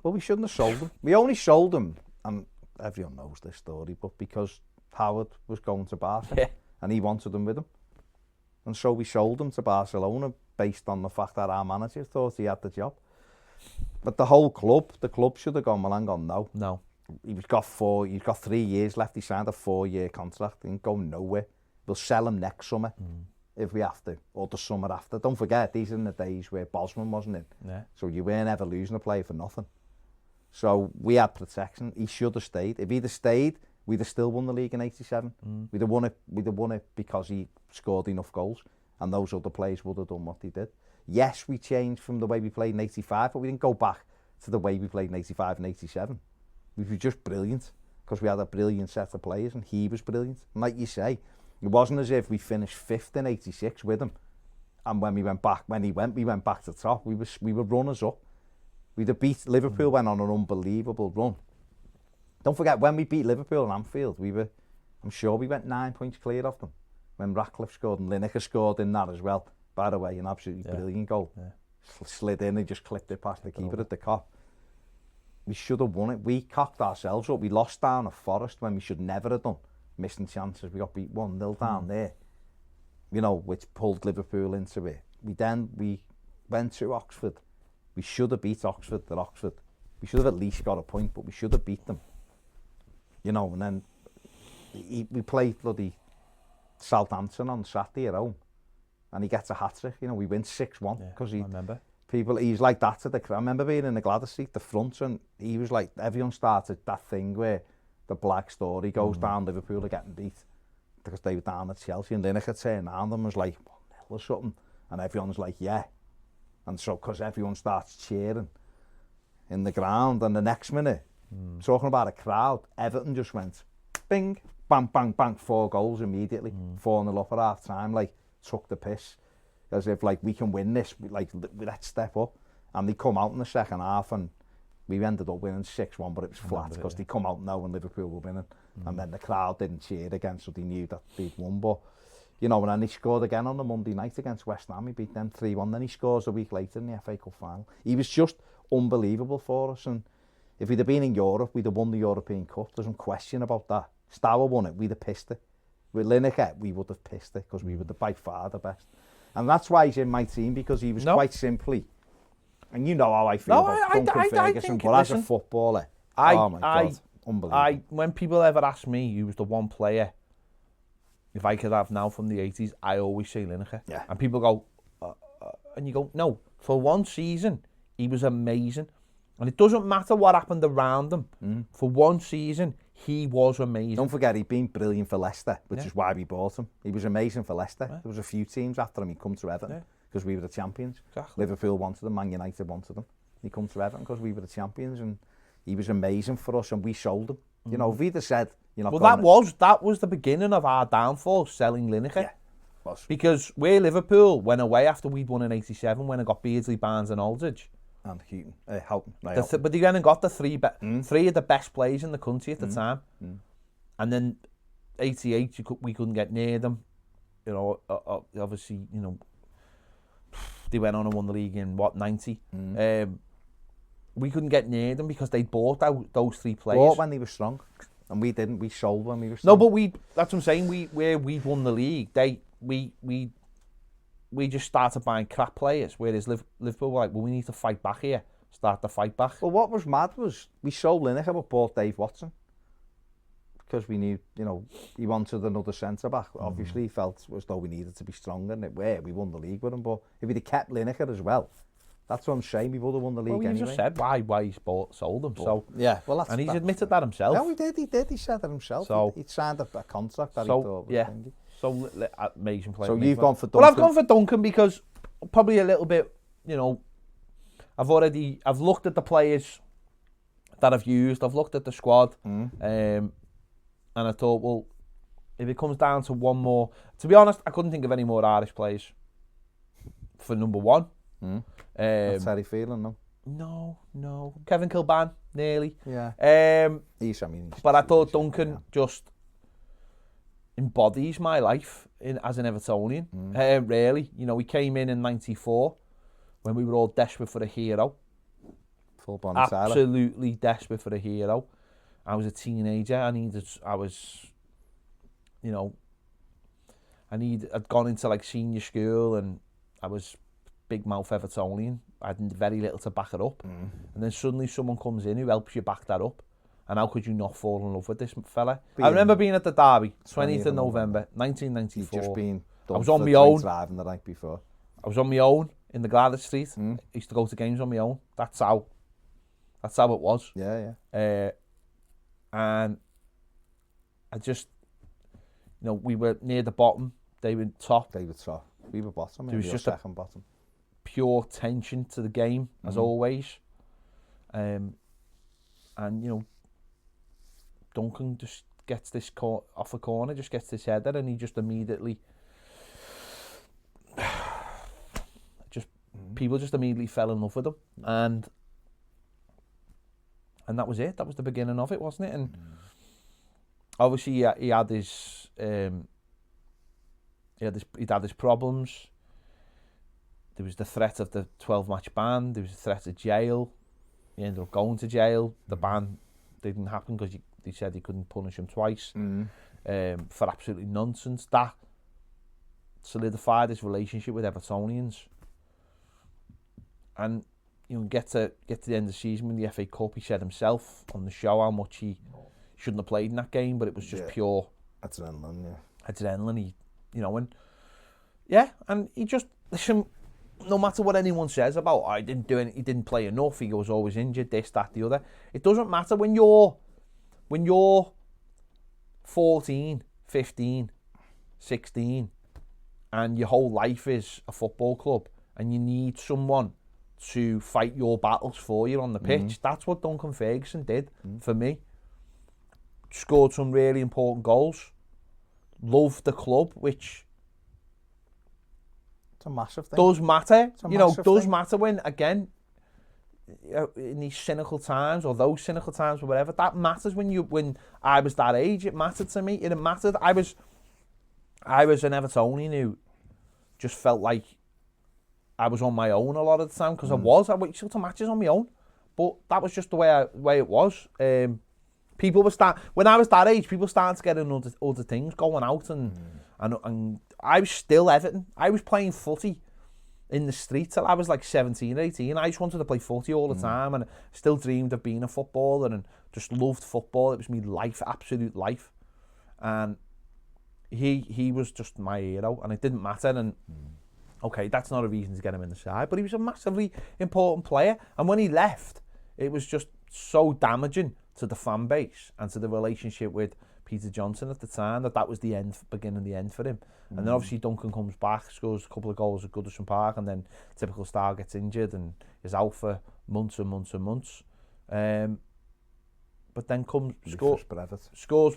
Well, we shouldn't have sold him. We only sold him, and everyone knows this story, but because Howard was going to Barca, and he wanted him with him. And so we sold him to Barcelona based on the fact that our manager thought he had the job. But the club should have gone, well, hang on, no. He's got 3 years left. He signed a 4-year contract. He ain't going nowhere. We'll sell him next summer if we have to, or the summer after. Don't forget, these are in the days where Bosman wasn't in. So you weren't ever losing a player for nothing. So we had protection. He should have stayed. If he'd have stayed, we'd have still won the league in 87. We'd have won it because he scored enough goals, and those other players would have done what he did. Yes, we changed from the way we played in 85, but we didn't go back to the way we played in 85 and 87. We were just brilliant because we had a brilliant set of players, and he was brilliant. And like you say, it wasn't as if we finished 5th in 86 with him, and when we went back to the top. We were runners up. We'd have beat Liverpool, went on an unbelievable run. Don't forget, when we beat Liverpool in Anfield, I'm sure we went 9 points clear of them. When Ratcliffe scored and Lineker scored in that as well. By the way, an absolutely brilliant goal. Slid in and just clipped it past the keeper at the Kop. We should have won it. We cocked ourselves up. We lost down at Forest when we should never have done. Missing chances. We got beat 1-0 down there. You know, which pulled Liverpool into it. We went to Oxford. We should have beat Oxford at Oxford. We should have at least got a point, but we should have beat them. You know, and then we played bloody Southampton on Saturday at home, and he gets a hat-trick. You know, we win 6-1 because he's like that to the crowd. I remember being in the Gladys seat, the front, and he was like, everyone started that thing where the black story goes down, Liverpool are getting beat because they were down at Chelsea, and Lineker turned around and was like, 1-0 or something, and everyone's like, yeah. And so, because everyone starts cheering in the ground, and the next minute, talking about a crowd, Everton just went, bing, bang, bang, bang, 4 goals immediately, 4-0 up at half time, like, took the piss, as if, like, we can win this, like, let's step up. And they come out in the second half, and we ended up winning 6-1, but it was flat, because they come out knowing Liverpool were winning, and then the crowd didn't cheer again, so they knew that they'd won, but... You know, and then he scored again on the Monday night against West Ham. He beat them 3-1. Then he scores a week later in the FA Cup final. He was just unbelievable for us. And if we'd have been in Europe, we'd have won the European Cup. There's no question about that. Stour won it. We'd have pissed it. With Lineker, we would have pissed it because we were by far the best. And that's why he's in my team, because he was quite simply... And you know how I feel about Duncan Ferguson, but as a footballer, oh my God, unbelievable. When people ever ask me who was the one player... If I could have now from the 80s, I always say Lineker. Yeah. And people go, and you go, no, for one season, he was amazing. And it doesn't matter what happened around him. For one season, he was amazing. Don't forget, he'd been brilliant for Leicester, which is why we bought him. He was amazing for Leicester. There was a few teams after him. He'd come to Everton because we were the champions. Exactly. Liverpool wanted him, Man United wanted him. He come to Everton because we were the champions, and he was amazing for us, and we sold him. You know, if we'd have said... Well, that was the beginning of our downfall, selling Lineker. Yeah, because where Liverpool went away after we'd won in 87, when it got Beardsley, Barnes and Aldridge. And Houghton, Houghton. But they went and got the three of the best players in the country at the time. And then 88, we couldn't get near them. You know, obviously, you know, they went on and won the league in, 90? We couldn't get near them because they bought out those 3 players. Bought when they were strong. And we didn't. We sold when we were strong. No, but that's what I'm saying. Where we won the league, we just started buying crap players. Whereas Liverpool were like, well, we need to fight back here. Start the fight back. Well, what was mad was we sold Lineker but bought Dave Watson. Because we knew, you know, he wanted another centre-back. Obviously, he felt as though we needed to be stronger. And we won the league with him. But if he'd have kept Lineker as well, That's what I'm saying. We would have won the league Well, you anyway. just said why he sold him. So yeah, well, that's, and he's that's admitted that himself. No, he did. He said that himself. So, he'd signed a contract that he so thought was yeah. thingy. So amazing player. So you've gone for Duncan. Well, I've gone for Duncan because probably a little bit, you know, I've looked at the players that I've used. I've looked at the squad, and I thought, well, if it comes down to one more, to be honest, I couldn't think of any more Irish players for number one. That's how he feeling, no? No. Kevin Kilban, nearly. Yeah. He's but I thought Duncan just embodies my life as an Evertonian. Really, you know, he came in '94 when we were all desperate for a hero. Full Bonnie Tyler. Absolutely desperate for a hero. I was a teenager. I'd gone into like senior school and I was big mouth Evertonian. I had very little to back it up. And then suddenly someone comes in who helps you back that up. And how could you not fall in love with this fella? I remember being at the derby, 20th of November, 1994. You'd just been I was on my own. Driving the night before. I was on my own in the Gladys Street. I used to go to games on my own. That's how it was. Yeah. And I just, you know, we were near the bottom. They were top. We were bottom. There was just second bottom. Pure tension to the game, as always. And, you know, Duncan just gets this off a corner, just gets this header, and he just immediately... People just immediately fell in love with him. And that was it. That was the beginning of it, wasn't it? And obviously he had his problems. There was the threat of the 12-match ban. There was the threat of jail. He ended up going to jail. The ban didn't happen because they said he couldn't punish him twice for absolutely nonsense. That solidified his relationship with Evertonians. And you know, get to the end of the season with the FA Cup, he said himself on the show how much he shouldn't have played in that game, but it was just pure adrenaline. Adrenaline. And he just, listen, no matter what anyone says about he didn't play enough, he was always injured, this, that, the other. It doesn't matter when you're 14, 15, 16, and your whole life is a football club, and you need someone to fight your battles for you on the pitch. That's what Duncan Ferguson did for me. Scored some really important goals. Loved the club, which it's a massive thing. Does matter. Does matter when, again, in these cynical times or those cynical times or whatever, that matters when I was that age. It mattered to me. It mattered. I was an Evertonian who just felt like I was on my own a lot of the time because I went to matches on my own, but that was just the way it was. People were when I was that age, people started to get in other things, going out and I was still Everton. I was playing footy in the street till I was like 17 or 18. I just wanted to play footy all the time and still dreamed of being a footballer and just loved football. It was my life, absolute life. And he was just my hero, and it didn't matter. And okay, that's not a reason to get him in the side, but he was a massively important player. And when he left, it was just so damaging to the fan base and to the relationship with Peter Johnson at the time that was the beginning the end for him. And then obviously Duncan comes back, scores a couple of goals at Goodison Park, and then typical star gets injured and is out for months and months and months. But then scores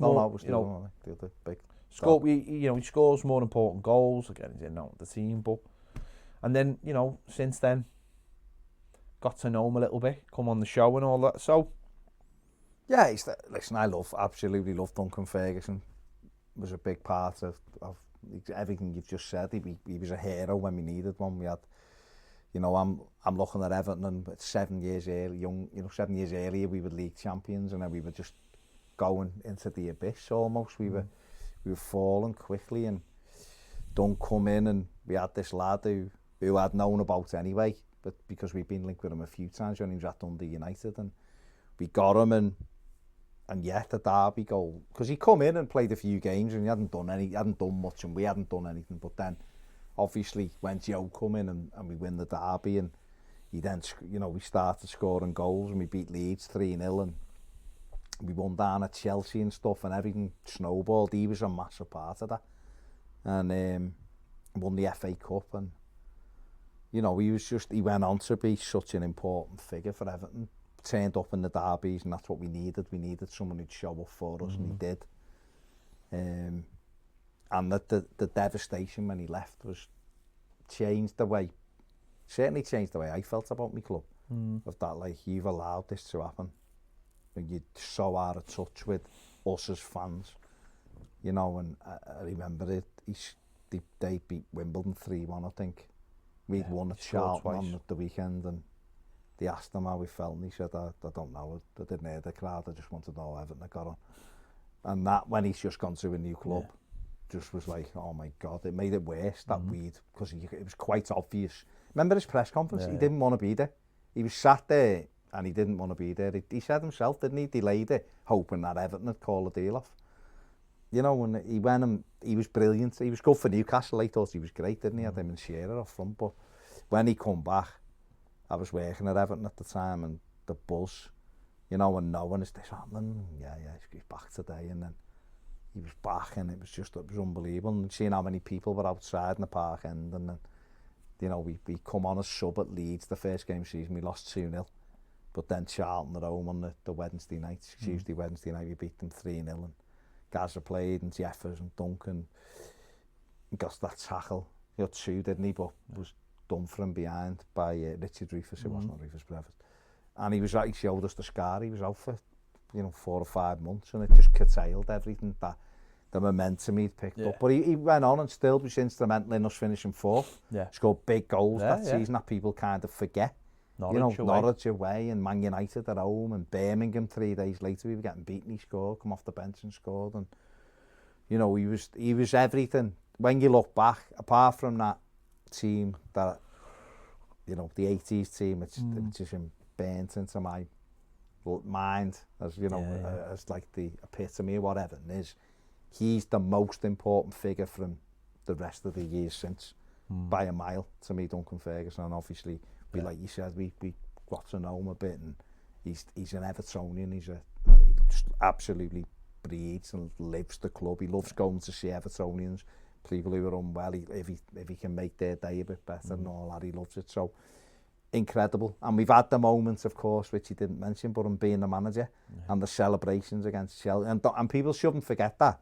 more. He scores more important goals. Again, he's in out the team, and then since then, got to know him a little bit, come on the show and all that. So yeah, listen, I absolutely love Duncan Ferguson. Was a big part of everything you've just said. He was a hero when we needed one. We had, I'm looking at Everton, and 7 years early, 7 years earlier we were league champions, and then we were just going into the abyss almost. We were falling quickly, and Dunk come in, and we had this lad who I'd known about anyway, but because we'd been linked with him a few times when he was at Dundee United, and we got him, and yet the derby goal, because he come in and played a few games and he hadn't done much, and we hadn't done anything. But then obviously when Joe come in and we win the derby, and he then, we started scoring goals and we beat Leeds 3-0 and we won down at Chelsea and stuff and everything snowballed. He was a massive part of that. And won the FA Cup and, he went on to be such an important figure for Everton. Turned up in the derbies and that's what we needed. We needed someone who'd show up for us and he did. And the devastation when he left certainly changed the way I felt about my club. Of that, like, you've allowed this to happen. When you're so out of touch with us as fans, and I remember it. They beat Wimbledon 3-1, I think. We'd won at Charlton on the weekend, and they asked him how we felt, and he said, I don't know, I didn't hear the crowd, I just wanted to know how Everton had got on. And that, when he's just gone to a new club, just was like, oh my God, it made it worse, that because it was quite obvious. Remember his press conference? He didn't want to be there. He was sat there, and he didn't want to be there. He said himself, didn't he? Delayed it, hoping that Everton would call the deal off. When he went and he was brilliant. He was good for Newcastle. I thought he was great, didn't he? Had him and Shearer off front. But when he come back, I was working at Everton at the time, and the buzz, and knowing is this happening? Yeah, he's back today. And then he was back, and it was unbelievable. And seeing how many people were outside in the park end, and then, we come on as sub at Leeds the first game of the season. We lost 2-0. But then Charlton at home on the Wednesday night, Tuesday, Wednesday night, we beat them 3-0. And Gaza played, and Jeffers and Duncan got that tackle. He had 2, didn't he? But was done from behind by Richard Rufus. It wasn't Rufus Brevis. And he showed us the scar. He was out for 4 or 5 months, and it just curtailed everything, that the momentum he'd picked up. But he went on and still was instrumental in us finishing 4th. Scored big goals that season that people kind of forget. Norwich away and Man United at home and Birmingham 3 days later. We were getting beaten. He scored, come off the bench and scored. And he was everything. When you look back, apart from that team, that the 80s team, it's just burnt into my mind as as like the epitome of what Everton is. He's the most important figure from the rest of the years since, by a mile, to me, Duncan Ferguson. And obviously, like you said, we got to know him a bit, and he's an Evertonian. He just absolutely breathes and lives the club. He loves going to see Evertonians, people who are unwell. If he can make their day a bit better and all that, he loves it. So incredible. And we've had the moments, of course, which he didn't mention, but him being the manager and the celebrations against Chelsea, and people shouldn't forget that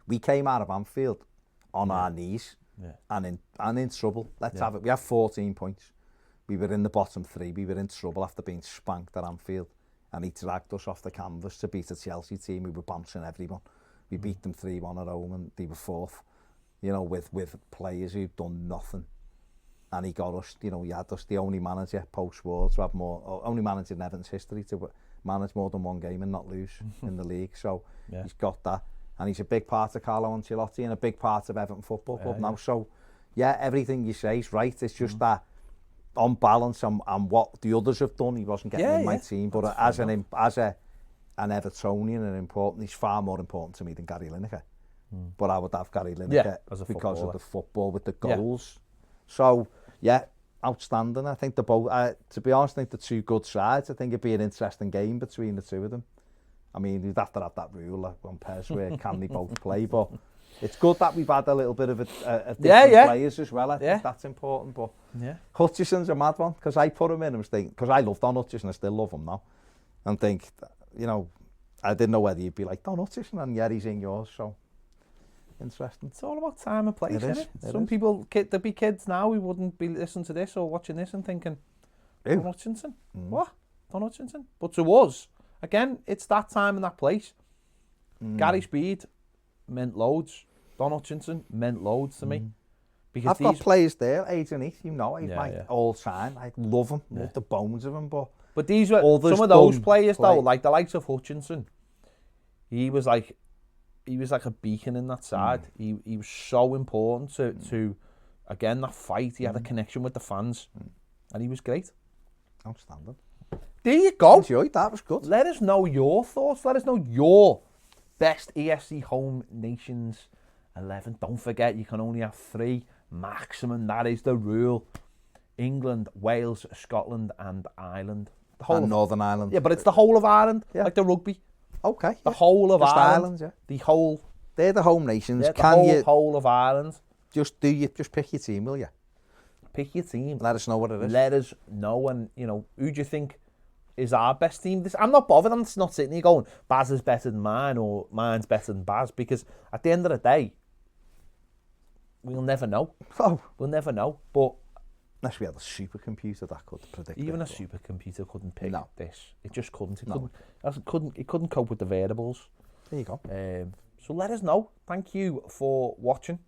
we came out of Anfield on our knees and in trouble. Let's have it. We have 14 points. We were in the bottom 3. We were in trouble after being spanked at Anfield, and he dragged us off the canvas to beat a Chelsea team. We were bouncing everyone. We beat them 3-1 at home, and they were 4th, with players who'd done nothing. And he got us, he had us, the only manager post-war to have only manager in Everton's history to manage more than 1 game and not lose in the league. So he's got that. And he's a big part of Carlo Ancelotti and a big part of Everton Football Club now. So, everything you say is right. It's just that on balance and what the others have done, he wasn't getting in my team. But as an Evertonian and important, he's far more important to me than Gary Lineker. But I would have Gary Lineker because of the football with the goals. So, outstanding. I think to be honest, I think the 2 good sides. I think it'd be an interesting game between the 2 of them. I mean, you'd have to have that rule on Pez where can they both play, but it's good that we've had a little bit of a different players as well. I think that's important. But Hutchison's a mad one, because I put him in and was thinking, because I love Don Hutchison, I still love him now, and think, I didn't know whether you'd be like Don Hutchison, and he's in yours, so interesting. It's all about time and place, isn't it? Some people, there'd be kids now who wouldn't be listening to this or watching this and thinking, Don Hutchinson? What? Don Hutchinson? But to us, again, it's that time and that place. Gary Speed meant loads. Don Hutchinson meant loads to me. Because I've got players there, age and he's my all-time. I love him, love the bones of him. But these were some of those players, though, like the likes of Hutchinson. He was like a beacon in that side. He was so important to again, that fight. He had a connection with the fans, and he was great. Outstanding. There you go. Enjoyed that. Was good. Let us know your thoughts. Let us know your best EFC Home Nations 11. Don't forget, you can only have 3 maximum. That is the rule. England, Wales, Scotland and Ireland. The whole And of, Northern Ireland. yeah, but it's the whole of Ireland, Yeah. like the rugby. Okay. The whole of Just Ireland. Ireland, yeah. The whole, They're the home nations. yeah, the Can you whole of Ireland. just pick your team, will you? Pick your team. Let us know what it is. Let us know, and who do you think is our best team? I'm not bothered. I'm not sitting here going Baz is better than mine or mine's better than Baz, because at the end of the day, we'll never know. Oh, We'll never know. But unless we had a supercomputer that could predict even it. a supercomputer couldn't pick No. this. It just couldn't. No. It couldn't cope with the variables. There you go. So let us know. Thank you for watching,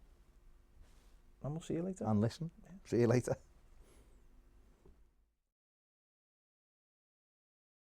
and we'll see you later. And listen. See you later.